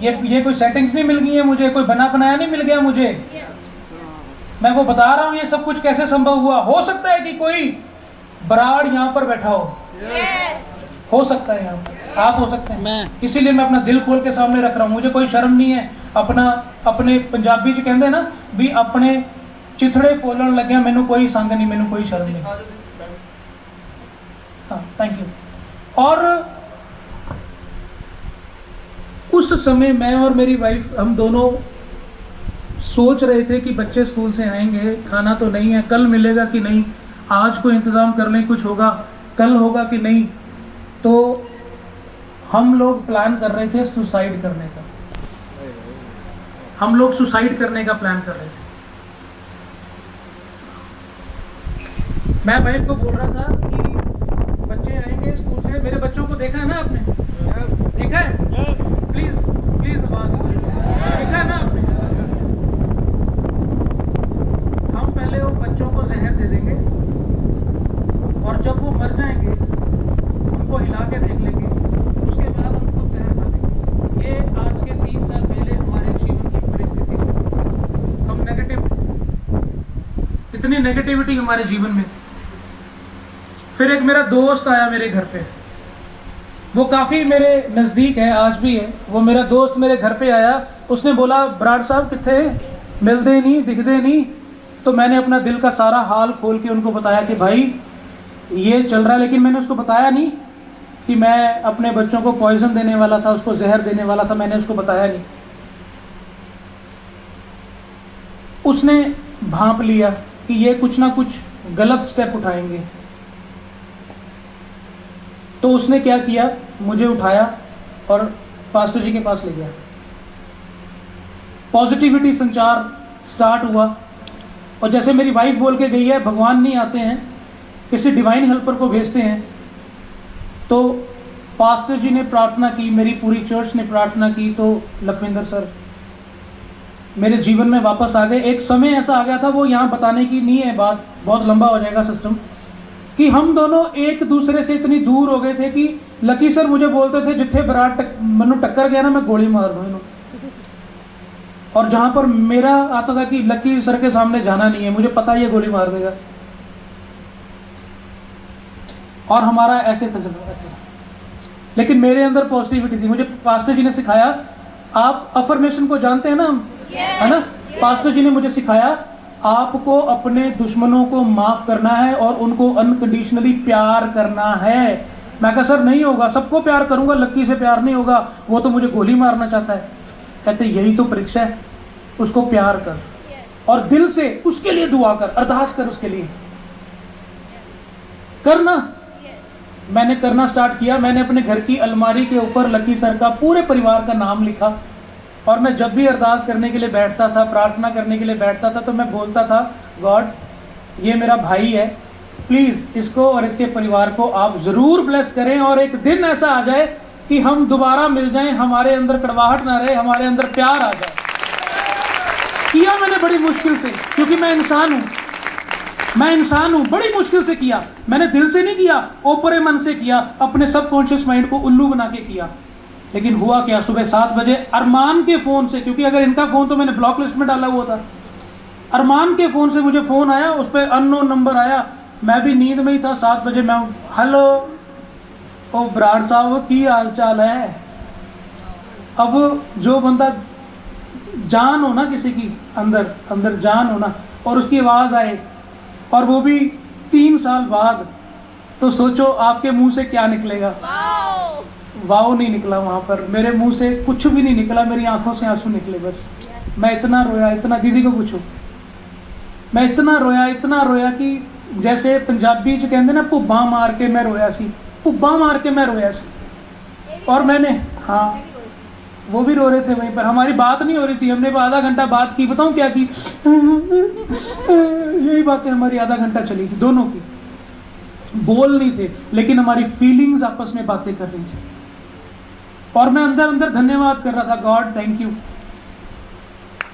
ये कोई सेटिंग्स नहीं मिल गई है मुझे, कोई बना बनाया नहीं मिल गया मुझे। मैं वो बता रहा हूँ ये सब कुछ कैसे संभव हुआ। हो सकता है कि कोई बराड़ यहाँ पर बैठा हो सकता है, यहाँ पर आप हो सकते हैं, इसीलिए मैं अपना दिल खोल के सामने रख रहा हूँ। मुझे कोई शर्म नहीं है अपने पंजाबी च कहते हैं ना भी अपने चिथड़े फोलन लगे, मैनू कोई संग नहीं, मैनू कोई शर्म नहीं। हाँ, थैंक यू। और उस समय मैं और मेरी वाइफ हम दोनों सोच रहे थे कि बच्चे स्कूल से आएंगे, खाना तो नहीं है, कल मिलेगा कि नहीं, आज को इंतज़ाम कर लें, कुछ होगा, कल होगा कि नहीं। तो हम लोग प्लान कर रहे थे सुसाइड करने का, हम लोग सुसाइड करने का प्लान कर रहे थे। मैं वाइफ को बोल रहा था कि बच्चे आएंगे स्कूल से, मेरे बच्चों को देखा है ना आपने, देखा है, प्लीज प्लीज आवाज देखा है ना आपने। हम पहले वो बच्चों को जहर दे देंगे और जब वो मर जाएंगे उनको हिला के देख लेंगे, उसके बाद हम खुद जहर खा देंगे। ये आज के 3 साल पहले हमारे जीवन की परिस्थिति थी। हम नेगेटिव, इतनी नेगेटिविटी हमारे जीवन में थी। फिर एक मेरा दोस्त आया मेरे घर पे, वो काफ़ी मेरे नज़दीक है, आज भी है। वो मेरा दोस्त मेरे घर पे आया, उसने बोला बराड़ साहब किथे, मिलते नहीं, दिखते नहीं। तो मैंने अपना दिल का सारा हाल खोल के उनको बताया कि भाई ये चल रहा है, लेकिन मैंने उसको बताया नहीं कि मैं अपने बच्चों को पॉइजन देने वाला था, उसको जहर देने वाला था, मैंने उसको बताया नहीं। उसने भांप लिया कि ये कुछ ना कुछ गलत स्टेप उठाएंगे। तो उसने क्या किया, मुझे उठाया और पास्टर जी के पास ले गया। पॉजिटिविटी संचार स्टार्ट हुआ, और जैसे मेरी वाइफ बोल के गई है, भगवान नहीं आते हैं, किसी डिवाइन हेल्पर को भेजते हैं। तो पास्टर जी ने प्रार्थना की, मेरी पूरी चर्च ने प्रार्थना की, तो लखविंदर सर मेरे जीवन में वापस आ गए। एक समय ऐसा आ गया था, वो यहाँ बताने की नहीं है बात, बहुत लंबा हो जाएगा सिस्टम, कि हम दोनों एक दूसरे से इतनी दूर हो गए थे कि लकी सर मुझे बोलते थे जिथे बराड़ मनु टक्कर गया ना, मैं गोली मार दूँ इन्हों। और जहाँ पर मेरा आता था कि लकी सर के सामने जाना नहीं है, मुझे पता ये गोली मार देगा। और हमारा ऐसे तजुर्बा ऐसे, लेकिन मेरे अंदर पॉजिटिविटी थी। मुझे पास्टर जी ने सिखाया, आप अफर्मेशन को जानते हैं ना हम, है ना, पास्टर जी ने मुझे सिखाया आपको अपने दुश्मनों को माफ करना है और उनको अनकंडीशनली प्यार करना है। मैं कहा सर नहीं होगा, सबको प्यार करूंगा, लक्की से प्यार नहीं होगा, वो तो मुझे गोली मारना चाहता है। कहते यही तो परीक्षा है, उसको प्यार कर और दिल से उसके लिए दुआ कर, अरदास कर, उसके लिए करना। मैंने करना स्टार्ट किया। मैंने अपने घर की अलमारी के ऊपर लकी सर का पूरे परिवार का नाम लिखा, और मैं जब भी अरदास करने के लिए बैठता था, प्रार्थना करने के लिए बैठता था, तो मैं बोलता था गॉड ये मेरा भाई है, प्लीज़ इसको और इसके परिवार को आप ज़रूर ब्लेस करें, और एक दिन ऐसा आ जाए कि हम दोबारा मिल जाएं, हमारे अंदर कड़वाहट ना रहे, हमारे अंदर प्यार आ जाए। किया मैंने बड़ी मुश्किल से, क्योंकि मैं इंसान हूँ, बड़ी मुश्किल से किया। मैंने दिल से नहीं किया, ओपरे मन से किया, अपने सबकॉन्शियस माइंड को उल्लू बना के किया। लेकिन हुआ क्या, सुबह 7 बजे अरमान के फ़ोन से, क्योंकि अगर इनका फ़ोन तो मैंने ब्लॉक लिस्ट में डाला हुआ था, अरमान के फ़ोन से मुझे फ़ोन आया, उस पर अननोन नंबर आया। मैं भी नींद में ही था, 7 बजे मैं, हेलो ओ बराड़ साहब की हाल चाल है। अब जो बंदा जान हो ना किसी की, अंदर जान हो ना, और उसकी आवाज़ आए, और वो भी 3 साल बाद, तो सोचो आपके मुंह से क्या निकलेगा। वाओ नहीं निकला, वहाँ पर मेरे मुंह से कुछ भी नहीं निकला, मेरी आंखों से आंसू निकले बस। मैं इतना रोया, इतना, दीदी को पूछो, मैं इतना रोया कि जैसे पंजाबी च कहते ना भुब्बा मार के मैं रोया सी, भुब्बा मार के मैं रोया सी। और मैंने, हाँ वो भी रो रहे थे वहीं पर, हमारी बात नहीं हो रही थी, हमने आधा घंटा बात की, बताऊँ क्या की, यही बातें हमारी आधा घंटा चली थी, दोनों की, बोल नहीं थे लेकिन हमारी फीलिंग्स आपस में बातें कर रही थी। और मैं अंदर धन्यवाद कर रहा था, गॉड थैंक यू,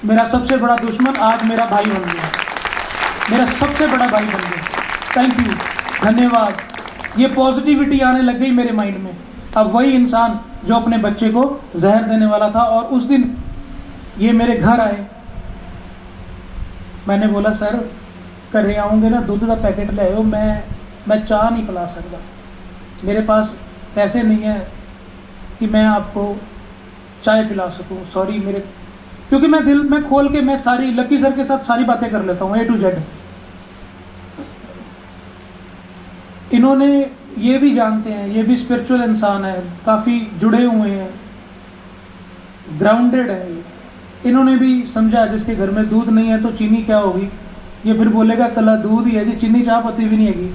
मेरा सबसे बड़ा दुश्मन आज मेरा भाई बन गया। मेरा सबसे बड़ा भाई बन गया। थैंक यू, धन्यवाद। ये पॉजिटिविटी आने लग गई मेरे माइंड में। अब वही इंसान जो अपने बच्चे को जहर देने वाला था, और उस दिन ये मेरे घर आए, मैंने बोला सर घरे आऊँगे ना दूध का पैकेट ले आओ, मैं चाह नहीं पिला सकता, मेरे पास पैसे नहीं है कि मैं आपको चाय पिला सकूं, सॉरी मेरे, क्योंकि मैं दिल में खोल के मैं सारी लकी सर के साथ सारी बातें कर लेता हूँ A to Z। इन्होंने, ये भी जानते हैं, ये भी स्पिरिचुअल इंसान है, काफ़ी जुड़े हुए हैं, ग्राउंडेड है ये। इन्होंने भी समझा जिसके घर में दूध नहीं है तो चीनी क्या होगी, ये फिर बोलेगा कला दूध ही है जी, चीनी चाह पत्ती भी नहीं हैगी।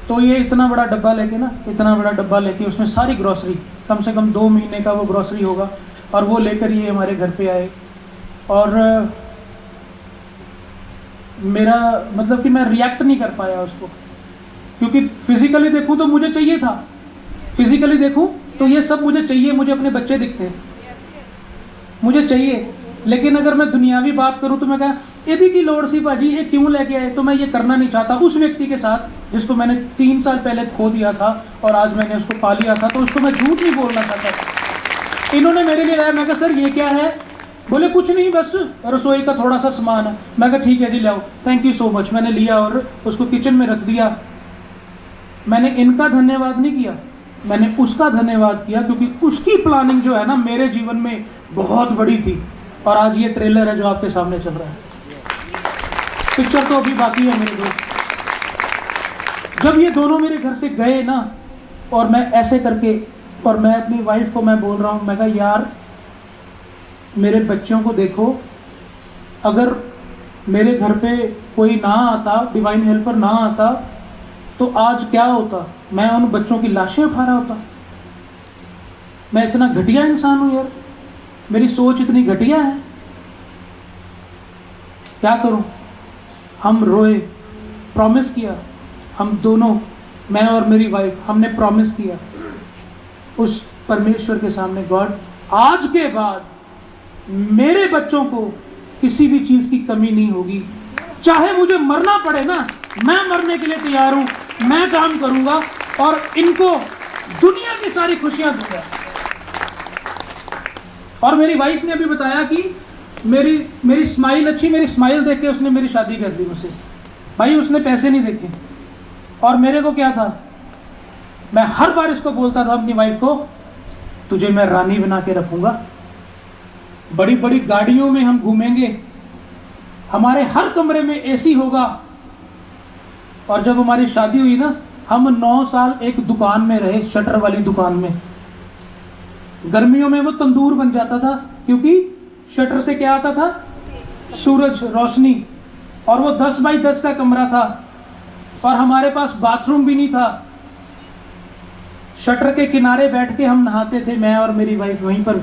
तो ये इतना बड़ा डब्बा लेके ना, इतना बड़ा डब्बा लेके उसमें सारी ग्रॉसरी, कम से कम 2 महीने का वो ग्रॉसरी होगा, और वो लेकर ये हमारे घर पे आए। और मेरा मतलब कि मैं रिएक्ट नहीं कर पाया उसको, क्योंकि फिजिकली देखूं तो मुझे चाहिए था, फिजिकली देखूं तो ये सब मुझे चाहिए, मुझे अपने बच्चे दिखते हैं, मुझे चाहिए। लेकिन अगर मैं दुनियावी बात करूं तो मैं कहा यदि की लोड़ सी भाजी ये क्यों लेके आए, तो मैं ये करना नहीं चाहता उस व्यक्ति के साथ जिसको मैंने 3 साल पहले खो दिया था और आज मैंने उसको पा लिया था, तो उसको मैं झूठ नहीं बोलना चाहता। इन्होंने मेरे लिए लाया, मैं कहा सर ये क्या है, बोले कुछ नहीं बस रसोई का थोड़ा सा सामान है। मैं कहा ठीक है जी लाओ, थैंक यू सो मच। मैंने लिया और उसको किचन में रख दिया। मैंने इनका धन्यवाद नहीं किया, मैंने उसका धन्यवाद किया, क्योंकि उसकी प्लानिंग जो है ना मेरे जीवन में बहुत बड़ी थी। और आज ये ट्रेलर है जो आपके सामने चल रहा है, पिक्चर तो अभी बाकी है मेरे दोस्त। जब ये दोनों मेरे घर से गए ना, और मैं ऐसे करके, और मैं अपनी वाइफ को मैं बोल रहा हूँ, मैं कहा यार मेरे बच्चों को देखो, अगर मेरे घर पे कोई ना आता, डिवाइन हेल्पर ना आता, तो आज क्या होता, मैं उन बच्चों की लाशें उठा रहा होता। मैं इतना घटिया इंसान हूँ यार, मेरी सोच इतनी घटिया है, क्या करूँ। हम रोए, प्रॉमिस किया, हम दोनों, मैं और मेरी वाइफ, हमने प्रॉमिस किया उस परमेश्वर के सामने, गॉड आज के बाद मेरे बच्चों को किसी भी चीज़ की कमी नहीं होगी, चाहे मुझे मरना पड़े ना, मैं मरने के लिए तैयार हूँ, मैं काम करूँगा और इनको दुनिया की सारी खुशियाँ दूंगा। और मेरी वाइफ ने अभी बताया कि मेरी स्माइल अच्छी, मेरी स्माइल देख के उसने मेरी शादी कर दी मुझसे। भाई उसने पैसे नहीं देखे, और मेरे को क्या था, मैं हर बार इसको बोलता था अपनी वाइफ को, तुझे मैं रानी बना के रखूँगा, बड़ी बड़ी गाड़ियों में हम घूमेंगे, हमारे हर कमरे में एसी होगा। और जब हमारी शादी हुई ना, हम 9 साल एक दुकान में रहे, शटर वाली दुकान में। गर्मियों में वो तंदूर बन जाता था, क्योंकि शटर से क्या आता था, सूरज रोशनी, और वो 10 बाई 10 का कमरा था, और हमारे पास बाथरूम भी नहीं था। शटर के किनारे बैठ के हम नहाते थे, मैं और मेरी वाइफ, वहीं पर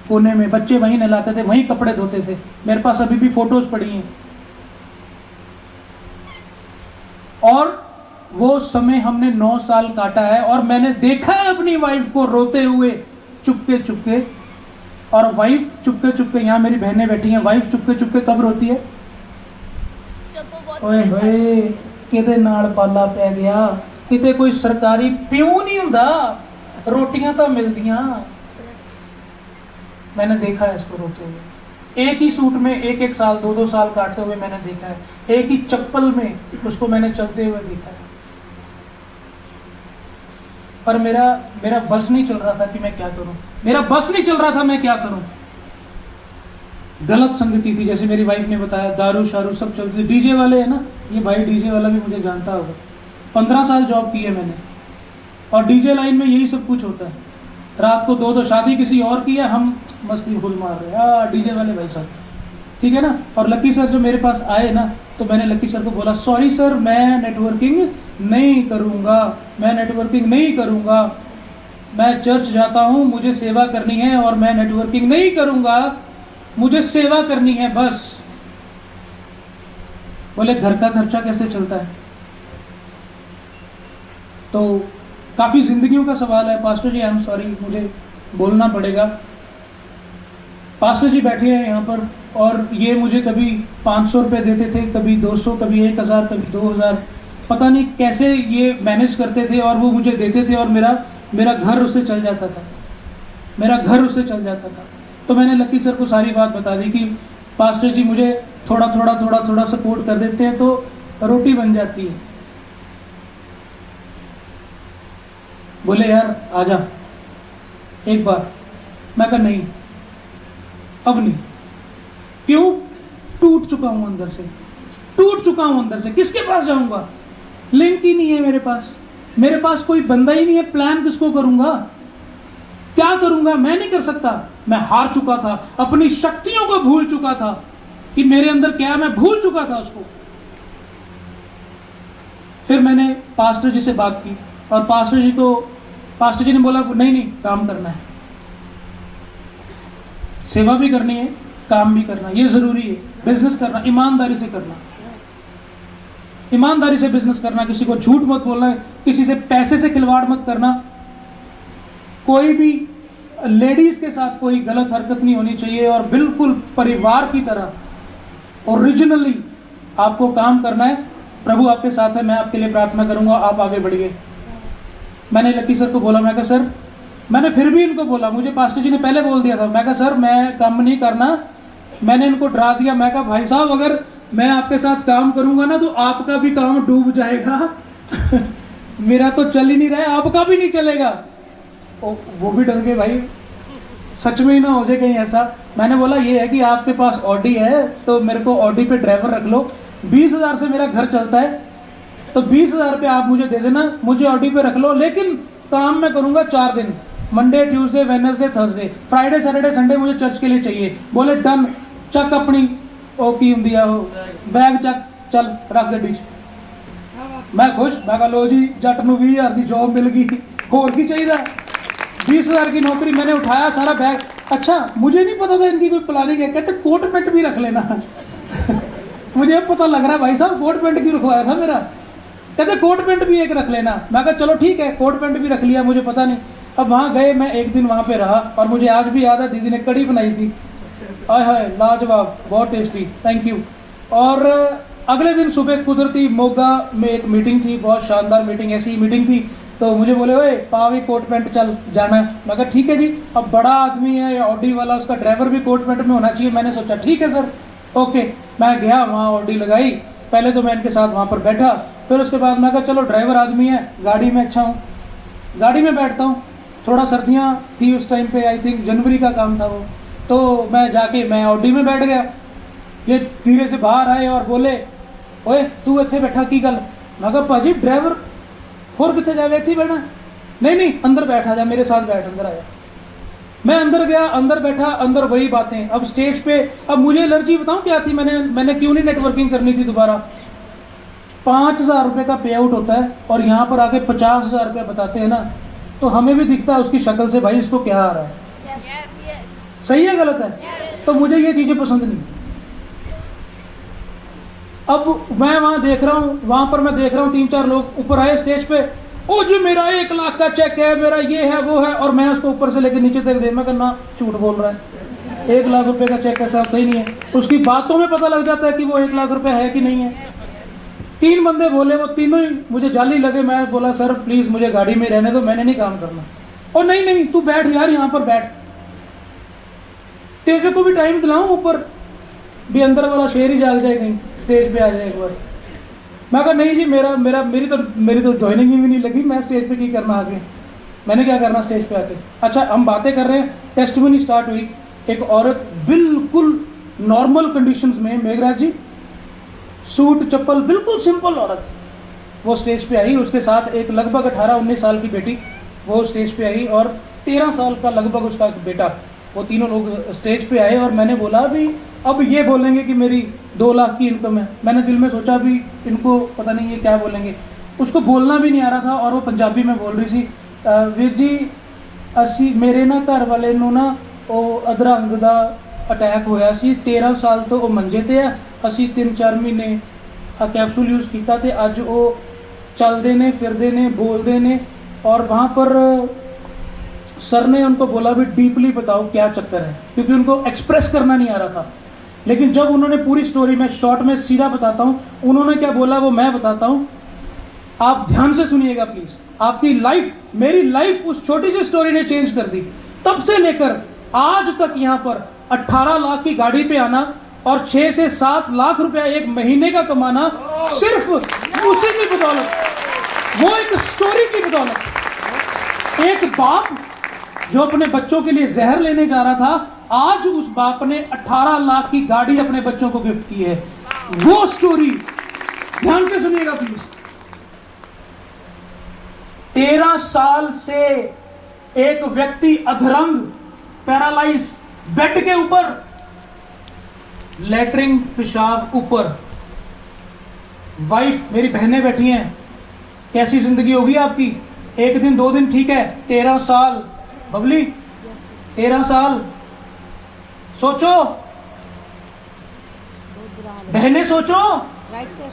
कोने में, बच्चे वहीं नहलाते थे, वहीं कपड़े धोते थे। मेरे पास अभी भी फोटोज पड़ी हैं। और वो समय हमने 9 साल काटा है, और मैंने देखा है अपनी वाइफ को रोते हुए, चुपके चुपके। और वाइफ चुपके चुपके, यहाँ मेरी बहनें बैठी हैं, वाइफ चुपके चुपके कब रोती है, ओए होए किते नाल पाला पै गया, किते कोई सरकारी प्यूं नहीं हुंदा, रोटियां तो मिलदियां। मैंने देखा है इसको रोते हुए, एक ही सूट में 1-1 साल 2-2 साल काटते हुए मैंने देखा है, एक ही चप्पल में उसको मैंने चलते हुए देखा है। पर मेरा बस नहीं चल रहा था कि मैं क्या करूं, मेरा बस नहीं चल रहा था मैं क्या करूं। गलत संगति थी, जैसे मेरी वाइफ ने बताया, दारू शारू सब चलती थी। डीजे वाले है ना, ये भाई डीजे वाला भी मुझे जानता होगा, 15 साल जॉब की है मैंने, और डीजे लाइन में यही सब कुछ होता है। रात को 2-2 शादी किसी और की है, हम मस्ती फुल मार रहे हैं, डीजे वाले भाई साहब, ठीक है ना। और लकी सर जो मेरे पास आए ना, तो मैंने लकी सर को बोला, सॉरी सर मैं नेटवर्किंग नहीं करूँगा, मैं नेटवर्किंग नहीं करूँगा, मैं चर्च जाता हूँ, मुझे सेवा करनी है, और मैं नेटवर्किंग नहीं करूँगा, मुझे सेवा करनी है बस। बोले घर का खर्चा कैसे चलता है। तो काफ़ी जिंदगियों का सवाल है pastor ji, I am sorry, मुझे बोलना पड़ेगा। पास्टर जी बैठे हैं यहाँ पर, और ये मुझे कभी 500 रुपये देते थे, कभी 200, कभी 1000, कभी 2000, पता नहीं कैसे ये मैनेज करते थे, और वो मुझे देते थे, और मेरा घर उससे चल जाता था, मेरा घर उससे चल जाता था। तो मैंने लकी सर को सारी बात बता दी कि पास्टर जी मुझे थोड़ा थोड़ा सपोर्ट कर देते हैं तो रोटी बन जाती है। बोले यार आजा एक बार। मैं कहा नहीं, अब नहीं। क्यों? टूट चुका हूं अंदर से, टूट चुका हूं अंदर से। किसके पास जाऊंगा? लिंक ही नहीं है मेरे पास, मेरे पास कोई बंदा ही नहीं है। प्लान किसको करूंगा? क्या करूंगा? मैं नहीं कर सकता। मैं हार चुका था, अपनी शक्तियों को भूल चुका था कि मेरे अंदर क्या है, मैं भूल चुका था उसको। फिर मैंने पास्टर जी से बात की, और पास्टर जी ने बोला नहीं काम करना है, सेवा भी करनी है, काम भी करना, ये जरूरी है। बिजनेस करना, ईमानदारी से करना, ईमानदारी से बिजनेस करना, किसी को झूठ मत बोलना, किसी से पैसे से खिलवाड़ मत करना, कोई भी लेडीज के साथ कोई गलत हरकत नहीं होनी चाहिए, और बिल्कुल परिवार की तरह ओरिजिनली आपको काम करना है। प्रभु आपके साथ है, मैं आपके लिए प्रार्थना करूंगा, आप आगे बढ़िए। मैंने लकी सर को बोला, मैं कहा सर, मैंने फिर भी इनको बोला, मुझे पास्टर जी ने पहले बोल दिया था, मैं कहा सर मैं काम नहीं करना। मैंने इनको डरा दिया, मैं कहा भाई साहब अगर मैं आपके साथ काम करूंगा ना तो आपका भी काम डूब जाएगा मेरा तो चल ही नहीं रहा है, आपका भी नहीं चलेगा। वो भी डर गए, भाई सच में ही ना हो जाए कहीं ऐसा। मैंने बोला ये है कि आपके पास ऑडी है तो मेरे को ऑडी पे ड्राइवर रख लो, 20,000 से मेरा घर चलता है, तो 20,000 रुपये आप मुझे दे देना, मुझे ऑडी पे रख लो, लेकिन काम मैं करूंगा 4 दिन, Monday Tuesday Wednesday Thursday, Friday Saturday Sunday मुझे चर्च के लिए चाहिए। बोले डन, चक अपनी ओ की हुंदी आ बैग चक, चल रख गड्डी। मैं खुश, मैं कहा लो जी जट नूं 20,000 की जॉब मिल गई, होर की चाहिए। 20,000 की नौकरी, मैंने उठाया सारा बैग। अच्छा मुझे नहीं पता था इनकी कोई प्लानिंग है, कहते कोट पैंट भी रख लेना मुझे अब पता लग रहा है भाई साहब कोट पैंट क्यों रखवाया था मेरा। कहते कोट पैंट भी एक रख लेना। मैं कहा चलो ठीक है, कोट पैंट भी रख लिया, मुझे पता नहीं। अब वहाँ गए, मैं एक दिन वहाँ पे रहा, और मुझे आज भी याद है दीदी ने कड़ी बनाई थी, आय हाय लाजवाब, बहुत टेस्टी, थैंक यू। और अगले दिन सुबह कुदरती मोगा में एक मीटिंग थी, बहुत शानदार मीटिंग, ऐसी मीटिंग थी। तो मुझे बोले ओए पावी कोट पैंट चल जाना है। मैं कहा ठीक है जी। अब बड़ा आदमी है ऑडी वाला, उसका ड्राइवर भी कोट पैंट में होना चाहिए। मैंने सोचा ठीक है सर, ओके। मैं गया वहाँ, ऑडी लगाई, पहले तो मैं इनके साथ वहाँ पर बैठा, फिर उसके बाद मैं कहा चलो ड्राइवर आदमी है, गाड़ी में अच्छा हूँ, गाड़ी में बैठता हूँ। थोड़ा सर्दियाँ थी उस टाइम पे, आई थिंक जनवरी का काम था वो, तो मैं जाके मैं ऑडी में बैठ गया। ये धीरे से बाहर आए और बोले ओए तू इत्थे बैठा की गल। मैं कहा भाजी ड्राइवर होर कितने जाए, इत्थे बैठा। नहीं अंदर बैठा जा, मेरे साथ बैठ, अंदर आया। मैं अंदर गया, अंदर बैठा, अंदर वही बातें। अब स्टेज पे, अब मुझे एलर्जी बताऊं क्या थी, मैंने क्यों नहीं नेटवर्किंग करनी थी दोबारा। 5,000 रुपये का पे आउट होता है, और यहाँ पर आके 50,000 रुपये बताते हैं ना, तो हमें भी दिखता है उसकी शक्ल से भाई इसको क्या आ रहा है। सही है गलत है? तो मुझे ये चीज़ें पसंद नहीं। अब मैं वहाँ देख रहा हूँ, वहाँ पर मैं देख रहा हूँ 3-4 लोग ऊपर आए स्टेज पे, ओ जी मेरा 1 लाख का चेक है, मेरा ये है वो है, और मैं उसको ऊपर से लेकर नीचे तक दे, मैं कहना झूठ बोल रहा है, 1 लाख रुपए का चेक ऐसा होता ही नहीं है। उसकी बातों में पता लग जाता है कि वो 1 लाख रुपए है कि नहीं है। 3 बंदे बोले, वो तीनों ही मुझे जाली लगे। मैं बोला सर प्लीज़ मुझे गाड़ी में रहने दो, मैंने नहीं काम करना। और नहीं तू बैठ यार, यहाँ पर बैठ, तेरे को भी टाइम दिलाऊं, ऊपर भी अंदर वाला शेर ही जाग जाए, कहीं स्टेज पे आ जाए एक बार। मैं कहा नहीं जी मेरी तो ज्वाइनिंग ही नहीं लगी, मैं स्टेज पे की करना आगे, मैंने क्या करना स्टेज पे आके। अच्छा हम बातें कर रहे हैं, टेस्टिमनी स्टार्ट हुई। एक औरत बिल्कुल नॉर्मल कंडीशंस में, मेघराज जी सूट चप्पल बिल्कुल सिंपल औरत, वो स्टेज पे आई। उसके साथ एक लगभग 18-19 साल की बेटी, वो स्टेज पे आई, और 13 साल का लगभग उसका एक बेटा। वो तीनों लोग स्टेज पे आए, और मैंने बोला अभी अब ये बोलेंगे कि मेरी 2 लाख की इनकम है। मैंने दिल में सोचा भी इनको पता नहीं ये क्या बोलेंगे। उसको बोलना भी नहीं आ रहा था, और वो पंजाबी में बोल रही थी, वीर जी असी मेरे ना घर वाले नूं ना वो अधरंग दा अटैक होया सी, 13 साल तो वो मंजे ते है, असी 3-4 महीने कैप्सूल यूज़ किया, तो अज वो चलते ने फिरते ने बोलते ने। और वहाँ पर सर ने उनको बोला भी डीपली बताओ क्या चक्कर है, क्योंकि उनको एक्सप्रेस करना नहीं आ रहा था। लेकिन जब उन्होंने पूरी स्टोरी में शॉर्ट में सीधा बताता हूँ, उन्होंने क्या बोला वो मैं बताता हूँ, आप ध्यान से सुनिएगा प्लीज। आपकी लाइफ, मेरी लाइफ उस छोटी सी स्टोरी ने चेंज कर दी। तब से लेकर आज तक यहाँ पर 18 लाख की गाड़ी पे आना और 6 से 7 लाख रुपया एक महीने का कमाना सिर्फ उसी की बदौलत, वो एक स्टोरी की बदौलत। एक बाप जो अपने बच्चों के लिए जहर लेने जा रहा था, आज उस बाप ने 18 लाख की गाड़ी अपने बच्चों को गिफ्ट की है। वो स्टोरी ध्यान से सुनिएगा प्लीज। 13 साल से एक व्यक्ति अधरंग, पैरालाइज, बेड के ऊपर, लेटरिंग पेशाब ऊपर, वाइफ, मेरी बहनें बैठी हैं, कैसी जिंदगी होगी आपकी? एक दिन 2 दिन ठीक है, 13 साल बबली, 13 साल सोचो, बहनें सोचो,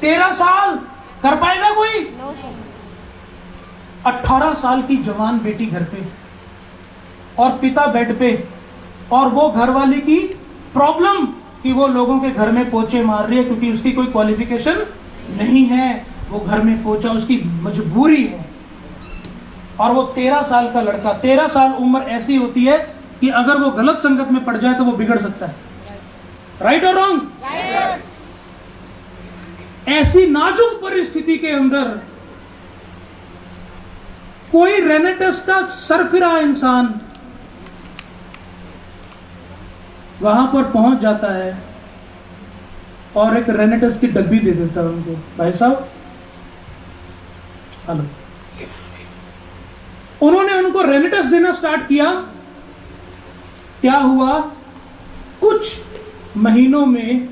13 साल कर पाएगा कोई? 18 साल की जवान बेटी घर पे और पिता बेड पे, और वो घरवाली की प्रॉब्लम कि वो लोगों के घर में पोछे मार रही है क्योंकि उसकी कोई क्वालिफिकेशन नहीं है, वो घर में पोछा उसकी मजबूरी है। और वो 13 साल का लड़का, 13 साल उम्र ऐसी होती है कि अगर वो गलत संगत में पड़ जाए तो वो बिगड़ सकता है। राइट और रॉन्ग? ऐसी नाजुक परिस्थिति के अंदर कोई रेनेटस का सरफिरा इंसान वहां पर पहुंच जाता है और एक रेनेटस की डब्बी दे देता है उनको, भाई साहब हेलो। उन्होंने उनको रेनेटस देना स्टार्ट किया। क्या हुआ? कुछ महीनों में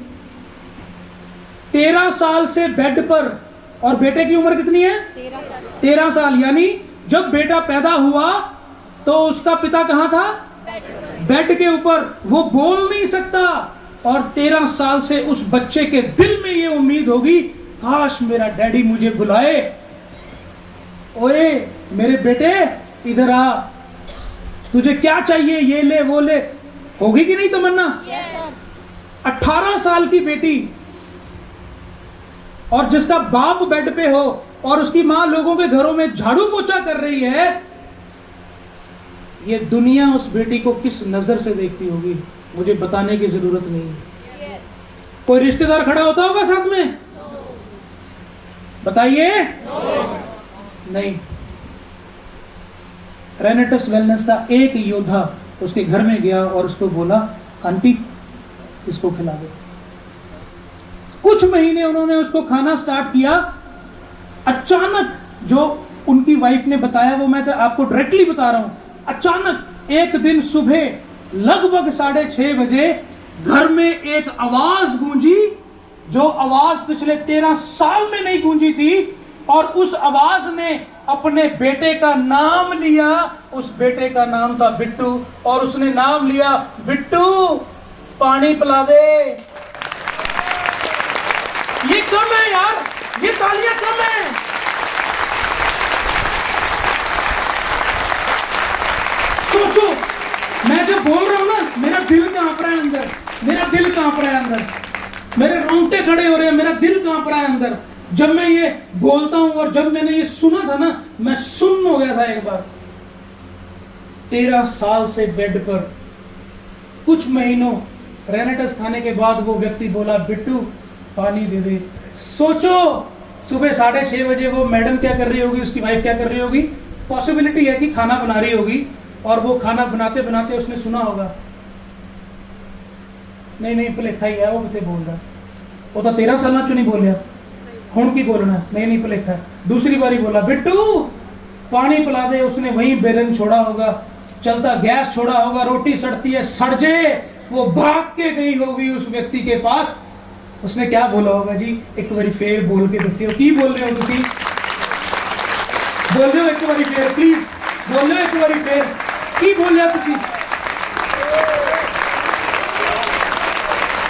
13 साल से बेड पर, और बेटे की उम्र कितनी है? 13 साल। यानी जब बेटा पैदा हुआ तो उसका पिता कहां था? बेड के ऊपर। वो बोल नहीं सकता, और 13 साल से उस बच्चे के दिल में ये उम्मीद होगी, काश मेरा डैडी मुझे बुलाए, ओए मेरे बेटे इधर आ, तुझे क्या चाहिए, ये ले वो ले। होगी कि नहीं तमन्ना? 18 साल की बेटी, और जिसका बाप बेड पे हो और उसकी मां लोगों के घरों में झाड़ू पोछा कर रही है, ये दुनिया उस बेटी को किस नजर से देखती होगी मुझे बताने की जरूरत नहीं है। कोई रिश्तेदार खड़ा होता होगा साथ में? बताइए। नहीं। रेनेटस वेलनेस का एक योद्धा उसके घर में गया और उसको बोला, आंटी इसको खिला दो। कुछ महीने उन्होंने उसको खाना स्टार्ट किया। अचानक, जो उनकी वाइफ ने बताया वो मैं तो आपको डायरेक्टली बता रहा हूं, अचानक एक दिन सुबह लगभग 6:30 बजे घर में एक आवाज गूंजी, जो आवाज पिछले 13 साल में नहीं गूंजी थी, और उस आवाज ने अपने बेटे का नाम लिया। उस बेटे का नाम था बिट्टू, और उसने नाम लिया, बिट्टू पानी पिला दे। ये कम है यार, ये तालियां कम है। सोचो, मैं जो बोल रहा हूं ना, मेरा दिल कांप रहा है अंदर, मेरा दिल कांप रहा है अंदर, मेरे रोंगटे खड़े हो रहे हैं, मेरा दिल कांप रहा है अंदर जब मैं ये बोलता हूं। और जब मैंने ये सुना था ना, मैं सुन्न हो गया था एक बार। 13 साल से बेड पर, कुछ महीनों रेनेटस खाने के बाद वो व्यक्ति बोला, बिट्टू पानी दे दे। सोचो, सुबह 6:30 बजे वो मैडम क्या कर रही होगी, उसकी वाइफ क्या कर रही होगी? पॉसिबिलिटी है कि खाना बना रही होगी, और वो खाना बनाते बनाते उसने सुना होगा, नहीं भुलेखा ही है, वो कितने बोल रहा, वो तो 13 साल चो नहीं बोलिया, हूं की बोलना, नहीं भुलेखा। दूसरी बारी बोला, बिट्टू पानी पिला दे। उसने वहीं बेलन छोड़ा होगा, चलता गैस छोड़ा होगा, रोटी सड़ती है, सड़ जाए, वो भाग के गई होगी उस व्यक्ति के पास। उसने क्या बोला होगा जी? एक बारी फेर बोल के दसियो, की बोल रहे हो तुसी? बोल रहे हो एक बारी फेर, प्लीज बोल रहे हो एक बारी फेर, की बोल रहे हो तुसी?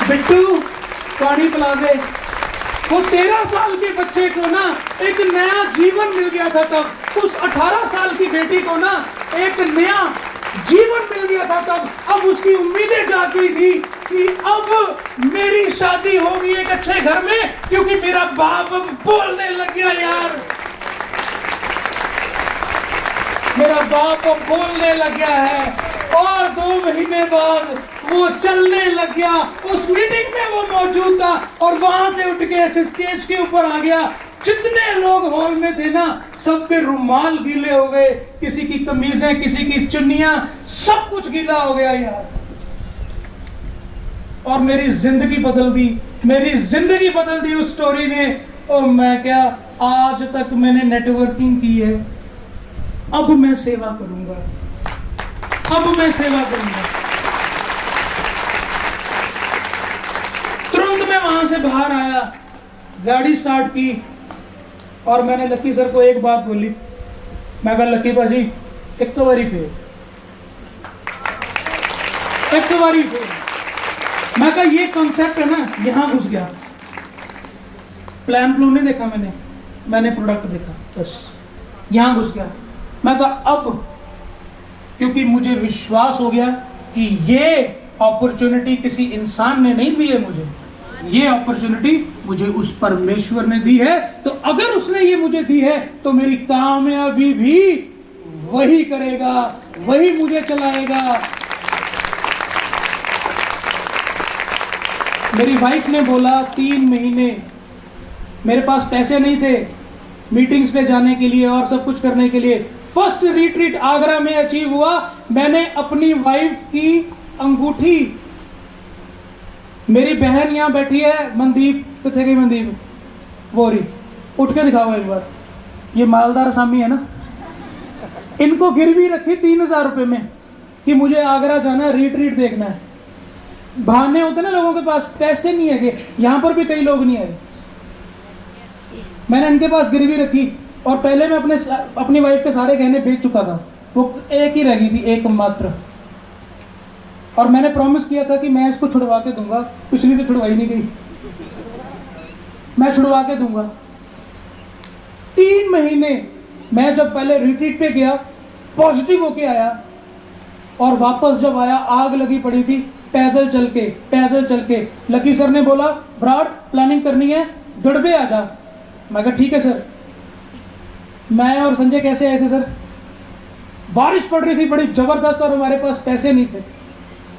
बिट्टू पानी पिला दे। वो 13 साल के बच्चे को ना एक नया जीवन मिल गया था तब। उस 18 साल की बेटी को ना एक नया जीवन मिल गया था तब, अब उसकी उम्मीदें जाग गई थी कि अब मेरी शादी होगी एक अच्छे घर में, क्योंकि मेरा बाप अब बोलने लग गया यार, मेरा बाप अब बोलने लग गया है। और 2 महीने बाद वो चलने लग गया। उस मीटिंग में वो मौजूद था और वहां से उठ के ऐसे स्टेज के ऊपर आ गया। जितने लोग हॉल में थे ना, सबके रुमाल गीले हो गए, किसी की कमीजें, किसी की चुन्नियां, सब कुछ गीला हो गया यार। और मेरी जिंदगी बदल दी, मेरी जिंदगी बदल दी उस स्टोरी ने। और मैं क्या, आज तक मैंने नेटवर्किंग की है, अब मैं सेवा करूंगा, अब मैं सेवा करूंगा। तुरंत मैं वहां से बाहर आया, गाड़ी स्टार्ट की और मैंने लक्की सर को एक बात बोली। मैं कहा लक्की भाजी एक तो बारी फेल, एक तो बारी फेल। मैं कहा ये कॉन्सेप्ट है ना, यहां घुस गया। प्लान नहीं देखा मैंने प्रोडक्ट देखा, बस यहां घुस गया। मैं कहा अब, क्योंकि मुझे विश्वास हो गया कि ये अपॉर्चुनिटी किसी इंसान ने नहीं दी है मुझे, ये अपॉर्चुनिटी मुझे उस परमेश्वर ने दी है। तो अगर उसने ये मुझे दी है तो मेरी कामयाबी भी वही करेगा, वही मुझे चलाएगा। मेरी वाइफ ने बोला 3 महीने मेरे पास पैसे नहीं थे मीटिंग्स पे जाने के लिए और सब कुछ करने के लिए। फर्स्ट रिट्रीट आगरा में अचीव हुआ। मैंने अपनी वाइफ की अंगूठी, मेरी बहन यहां बैठी है मनदीप, कितने गई मनदीप, वो रही, उठ के दिखाओ एक बार, ये मालदार असामी है ना, इनको गिरवी रखी 3000 रुपए में कि मुझे आगरा जाना है, रिट्रीट देखना है। बहाने होते ना लोगों के पास, पैसे नहीं है कि यहां पर भी कई लोग नहीं आए। मैंने इनके पास गिरवी रखी और पहले मैं अपनी वाइफ के सारे गहने बेच चुका था, वो एक ही रह गई थी, एक मात्र। और मैंने प्रॉमिस किया था कि मैं इसको छुड़वा के दूंगा, पिछली तो छुड़वाई नहीं गई, मैं छुड़वा के दूंगा। 3 महीने मैं जब पहले रिट्रीट पे गया, पॉजिटिव होके आया और वापस जब आया आग लगी पड़ी थी। पैदल चल के लकी सर ने बोला ब्राड प्लानिंग करनी है, दड़बे आ जा। मैं कहा ठीक है सर। मैं और संजय कैसे आए थे सर? बारिश पड़ रही थी बड़ी जबरदस्त और हमारे पास पैसे नहीं थे।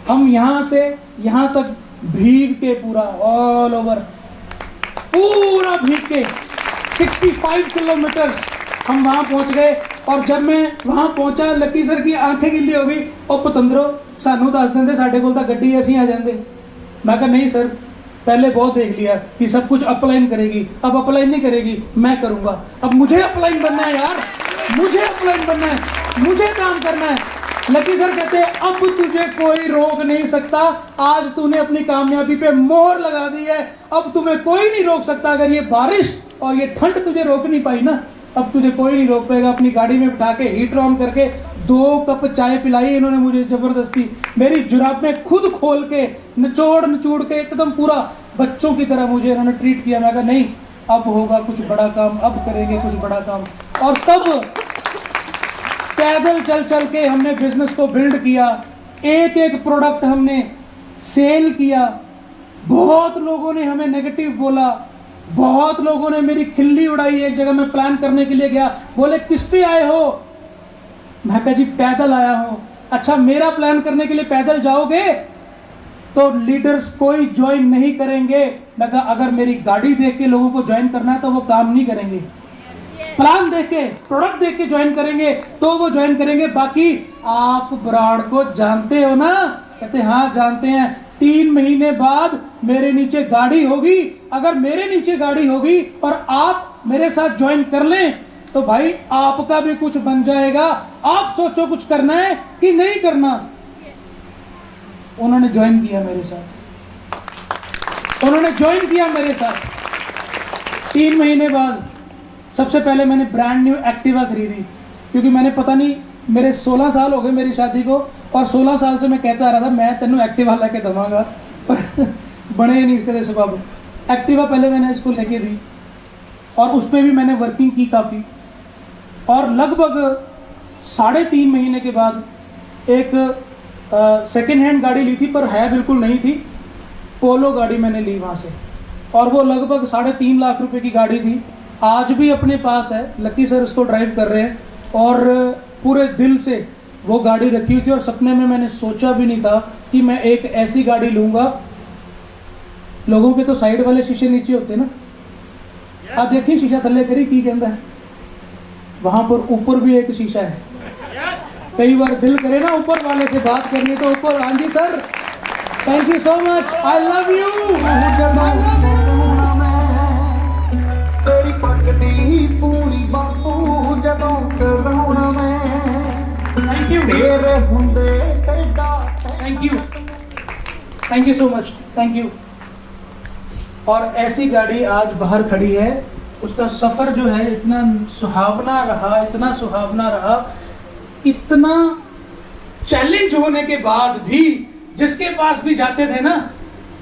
हम यहां से यहां तक भीग के पूरा ऑल ओवर, पूरा भीग के 65 किलोमीटर्स हम वहां पहुंच गए। और जब मैं वहां पहुंचा, लकी सर की आंखें गिल्ली हो गई। और पतंदरो सानू दस देंगे, साढ़े कोल तां गड्डी ऐसी आ जाते। मैं कहा नहीं सर, पहले बहुत देख लिया कि सब कुछ अपलाइन करेगी, अब अपलाइन नहीं करेगी, मैं करूंगा। अब मुझे अपलाइन बनना है यार, मुझे अपलाइन बनना है, मुझे काम करना है। लकी सर कहते हैं अब तुझे कोई रोक नहीं सकता, आज तूने अपनी कामयाबी पे मोहर लगा दी है, अब तुम्हें कोई नहीं रोक सकता। अगर ये बारिश और ये ठंड तुझे रोक नहीं पाई ना, अब तुझे कोई नहीं रोक पाएगा। अपनी गाड़ी में बिठा के हीटर ऑन करके 2 कप चाय पिलाई इन्होंने मुझे जबरदस्ती, मेरी जुराबें खुद खोल के निचोड़ के एकदम पूरा बच्चों की तरह मुझे इन्होंने ट्रीट किया। मैं कहा नहीं, अब होगा कुछ बड़ा काम, अब करेंगे कुछ बड़ा काम। और तब पैदल चल के हमने बिजनेस को बिल्ड किया, एक प्रोडक्ट हमने सेल किया। बहुत लोगों ने हमें नेगेटिव बोला, बहुत लोगों ने मेरी खिल्ली उड़ाई। एक जगह मैं प्लान करने के लिए गया, बोले किस पे आए हो? मैं कहा जी पैदल आया हूं। अच्छा, मेरा प्लान करने के लिए पैदल जाओगे तो लीडर्स कोई ज्वाइन नहीं करेंगे। मैं कहा अगर मेरी गाड़ी देख के लोगों को ज्वाइन करना है तो वो काम नहीं करेंगे, प्लान देख के, प्रोडक्ट देख के ज्वाइन करेंगे तो वो ज्वाइन करेंगे। बाकी आप ब्राड को जानते हो ना? कहते हाँ जानते हैं। 3 महीने बाद मेरे नीचे गाड़ी होगी, अगर मेरे नीचे गाड़ी होगी और आप मेरे साथ ज्वाइन कर लें तो भाई आपका भी कुछ बन जाएगा। आप सोचो कुछ करना है कि नहीं करना। उन्होंने ज्वाइन किया मेरे साथ, उन्होंने ज्वाइन किया मेरे साथ। 3 महीने बाद सबसे पहले मैंने ब्रांड न्यू एक्टिवा खरीदी, क्योंकि मैंने पता नहीं, मेरे 16 साल हो गए मेरी शादी को और 16 साल से मैं कहता आ रहा था मैं तेनों एक्टिवा लेके दवांगा, पर बने नहीं कदे सबब। एक्टिवा पहले मैंने इसको लेके दी और उसमें भी मैंने वर्किंग की काफ़ी। और लगभग 3.5 महीने के बाद एक सेकेंड हैंड गाड़ी ली थी, पर है बिल्कुल नहीं थी। पोलो गाड़ी मैंने ली वहाँ से, और वो लगभग 3.5 लाख रुपए की गाड़ी थी। आज भी अपने पास है, लकी सर उसको ड्राइव कर रहे हैं, और पूरे दिल से वो गाड़ी रखी हुई थी। और सपने में मैंने सोचा भी नहीं था कि मैं एक ऐसी गाड़ी लूँगा। लोगों के तो साइड वाले शीशे नीचे होते ना, आप देखिए शीशा थल्ले करी की कहता है, वहाँ पर ऊपर भी एक शीशा है। कई बार दिल करे ना ऊपर वाले से बात करनी, तो ऊपर, हाँ जी sir, thank you so much, I love you. तेरी पगड़ी पूरी बापू जदों कराउणा मैं, थैंक यू तेरे हुंदे टेढ़ा, thank you so much, thank you. और ऐसी गाड़ी आज बाहर खड़ी है, उसका सफ़र जो है इतना सुहावना रहा, इतना सुहावना रहा, इतना चैलेंज होने के बाद भी जिसके पास भी जाते थे ना,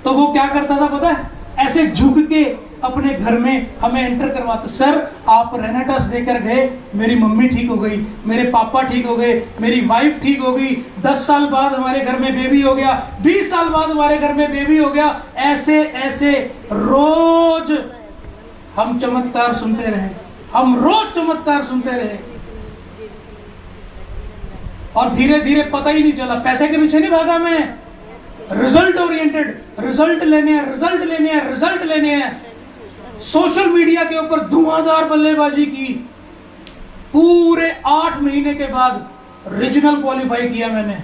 तो वो क्या करता था पता है, ऐसे झुक के अपने घर में हमें एंटर करवाता। सर आप रेनेटस देकर गए, मेरी मम्मी ठीक हो गई, मेरे पापा ठीक हो गए, मेरी वाइफ ठीक हो गई, 10 साल बाद हमारे घर में बेबी हो गया, 20 साल बाद हमारे घर में बेबी हो गया। ऐसे ऐसे रोज हम चमत्कार सुनते रहे, हम रोज चमत्कार सुनते रहे, और धीरे धीरे पता ही नहीं चला। पैसे के पीछे नहीं भागा मैं, रिजल्ट ओरिएंटेड, रिजल्ट लेने हैं, रिजल्ट लेने हैं, रिजल्ट लेने हैं। सोशल मीडिया के ऊपर धुआंधार बल्लेबाजी की। पूरे 8 महीने के बाद रीजनल क्वालिफाई किया मैंने,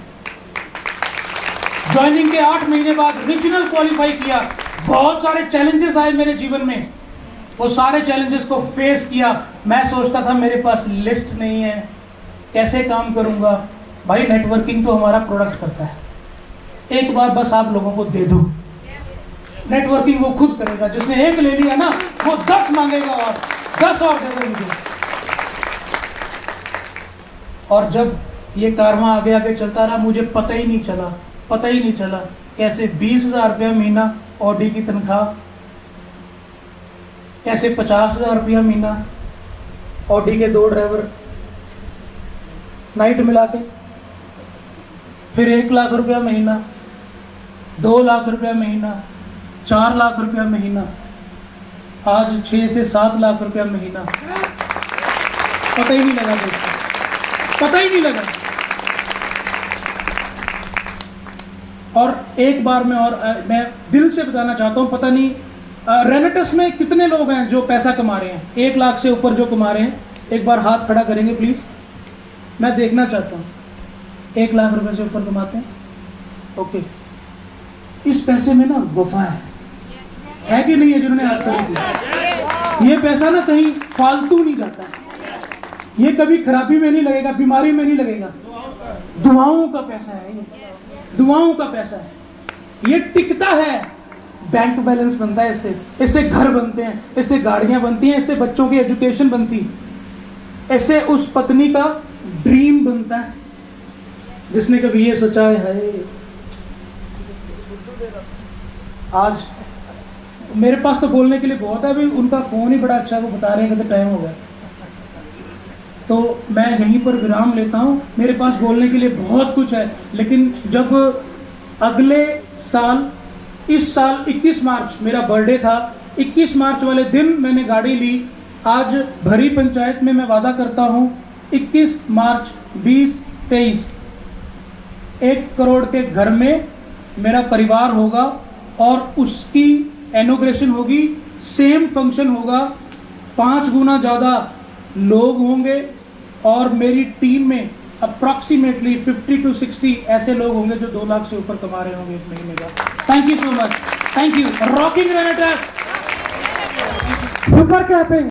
ज्वाइनिंग के 8 महीने बाद रीजनल क्वालिफाई किया। बहुत सारे चैलेंजेस आए मेरे जीवन में, वो सारे चैलेंजेस को फेस किया। मैं सोचता था मेरे पास लिस्ट नहीं है, कैसे काम करूंगा। भाई नेटवर्किंग तो हमारा प्रोडक्ट करता है, एक बार बस आप लोगों को दे दो, नेटवर्किंग वो खुद करेगा। जिसने एक ले लिया ना, वो 10 मांगेगा और 10 और दे दो मुझे। और जब ये कारवां आगे आगे चलता रहा, मुझे पता ही नहीं चला कैसे 20,000 रुपया महीना ऑडी की तनख्वाह, कैसे 50,000 रुपया महीना ऑडी के 2 ड्राइवर नाइट मिला के, फिर 1 लाख रुपया महीना, 2 लाख रुपया महीना, 4 लाख रुपया महीना, आज 6 से 7 लाख रुपया महीना। पता ही नहीं लगा दोस्तों, पता ही नहीं लगा। और एक बार मैं दिल से बताना चाहता हूँ, पता नहीं रेनेटस में कितने लोग हैं जो पैसा कमा रहे हैं, 1 लाख से ऊपर जो कमा रहे हैं। एक बार हाथ खड़ा करेंगे प्लीज़, मैं देखना चाहता हूँ 1 लाख रुपए से ऊपर कमाते हैं। ओके, इस पैसे में ना वफा है कि नहीं है? जिन्होंने हाथ खड़े किए, ये पैसा ना कहीं फालतू नहीं जाता, ये कभी खराबी में नहीं लगेगा, बीमारी में नहीं लगेगा। दुआओं का पैसा है ये, दुआओं का पैसा है, ये टिकता है। बैंक बैलेंस बनता है इससे घर बनते हैं, इससे गाड़ियां बनती हैं, इससे बच्चों की एजुकेशन बनती है, ऐसे उस पत्नी का ड्रीम बनता है जिसने कभी ये सोचा है। आज मेरे पास तो बोलने के लिए बहुत है, अभी उनका फ़ोन ही बड़ा अच्छा है, वो बता रहे हैं कि टाइम हो गया, तो मैं यहीं पर विराम लेता हूँ। मेरे पास बोलने के लिए बहुत कुछ है, लेकिन जब अगले साल, इस साल 21 मार्च मेरा बर्थडे था, 21 मार्च वाले दिन मैंने गाड़ी ली। आज भरी पंचायत में मैं वादा करता हूँ 21 मार्च 2023 1 करोड़ के घर में मेरा परिवार होगा और उसकी इनॉग्रेशन होगी, सेम फंक्शन होगा, 5 गुना ज़्यादा लोग होंगे और मेरी टीम में अप्रॉक्सीमेटली 50 to 60 ऐसे लोग होंगे जो 2 लाख से ऊपर कमा रहे होंगे 1 महीने का। Thank you so much, thank you. Rocking रेनेटस, super capping.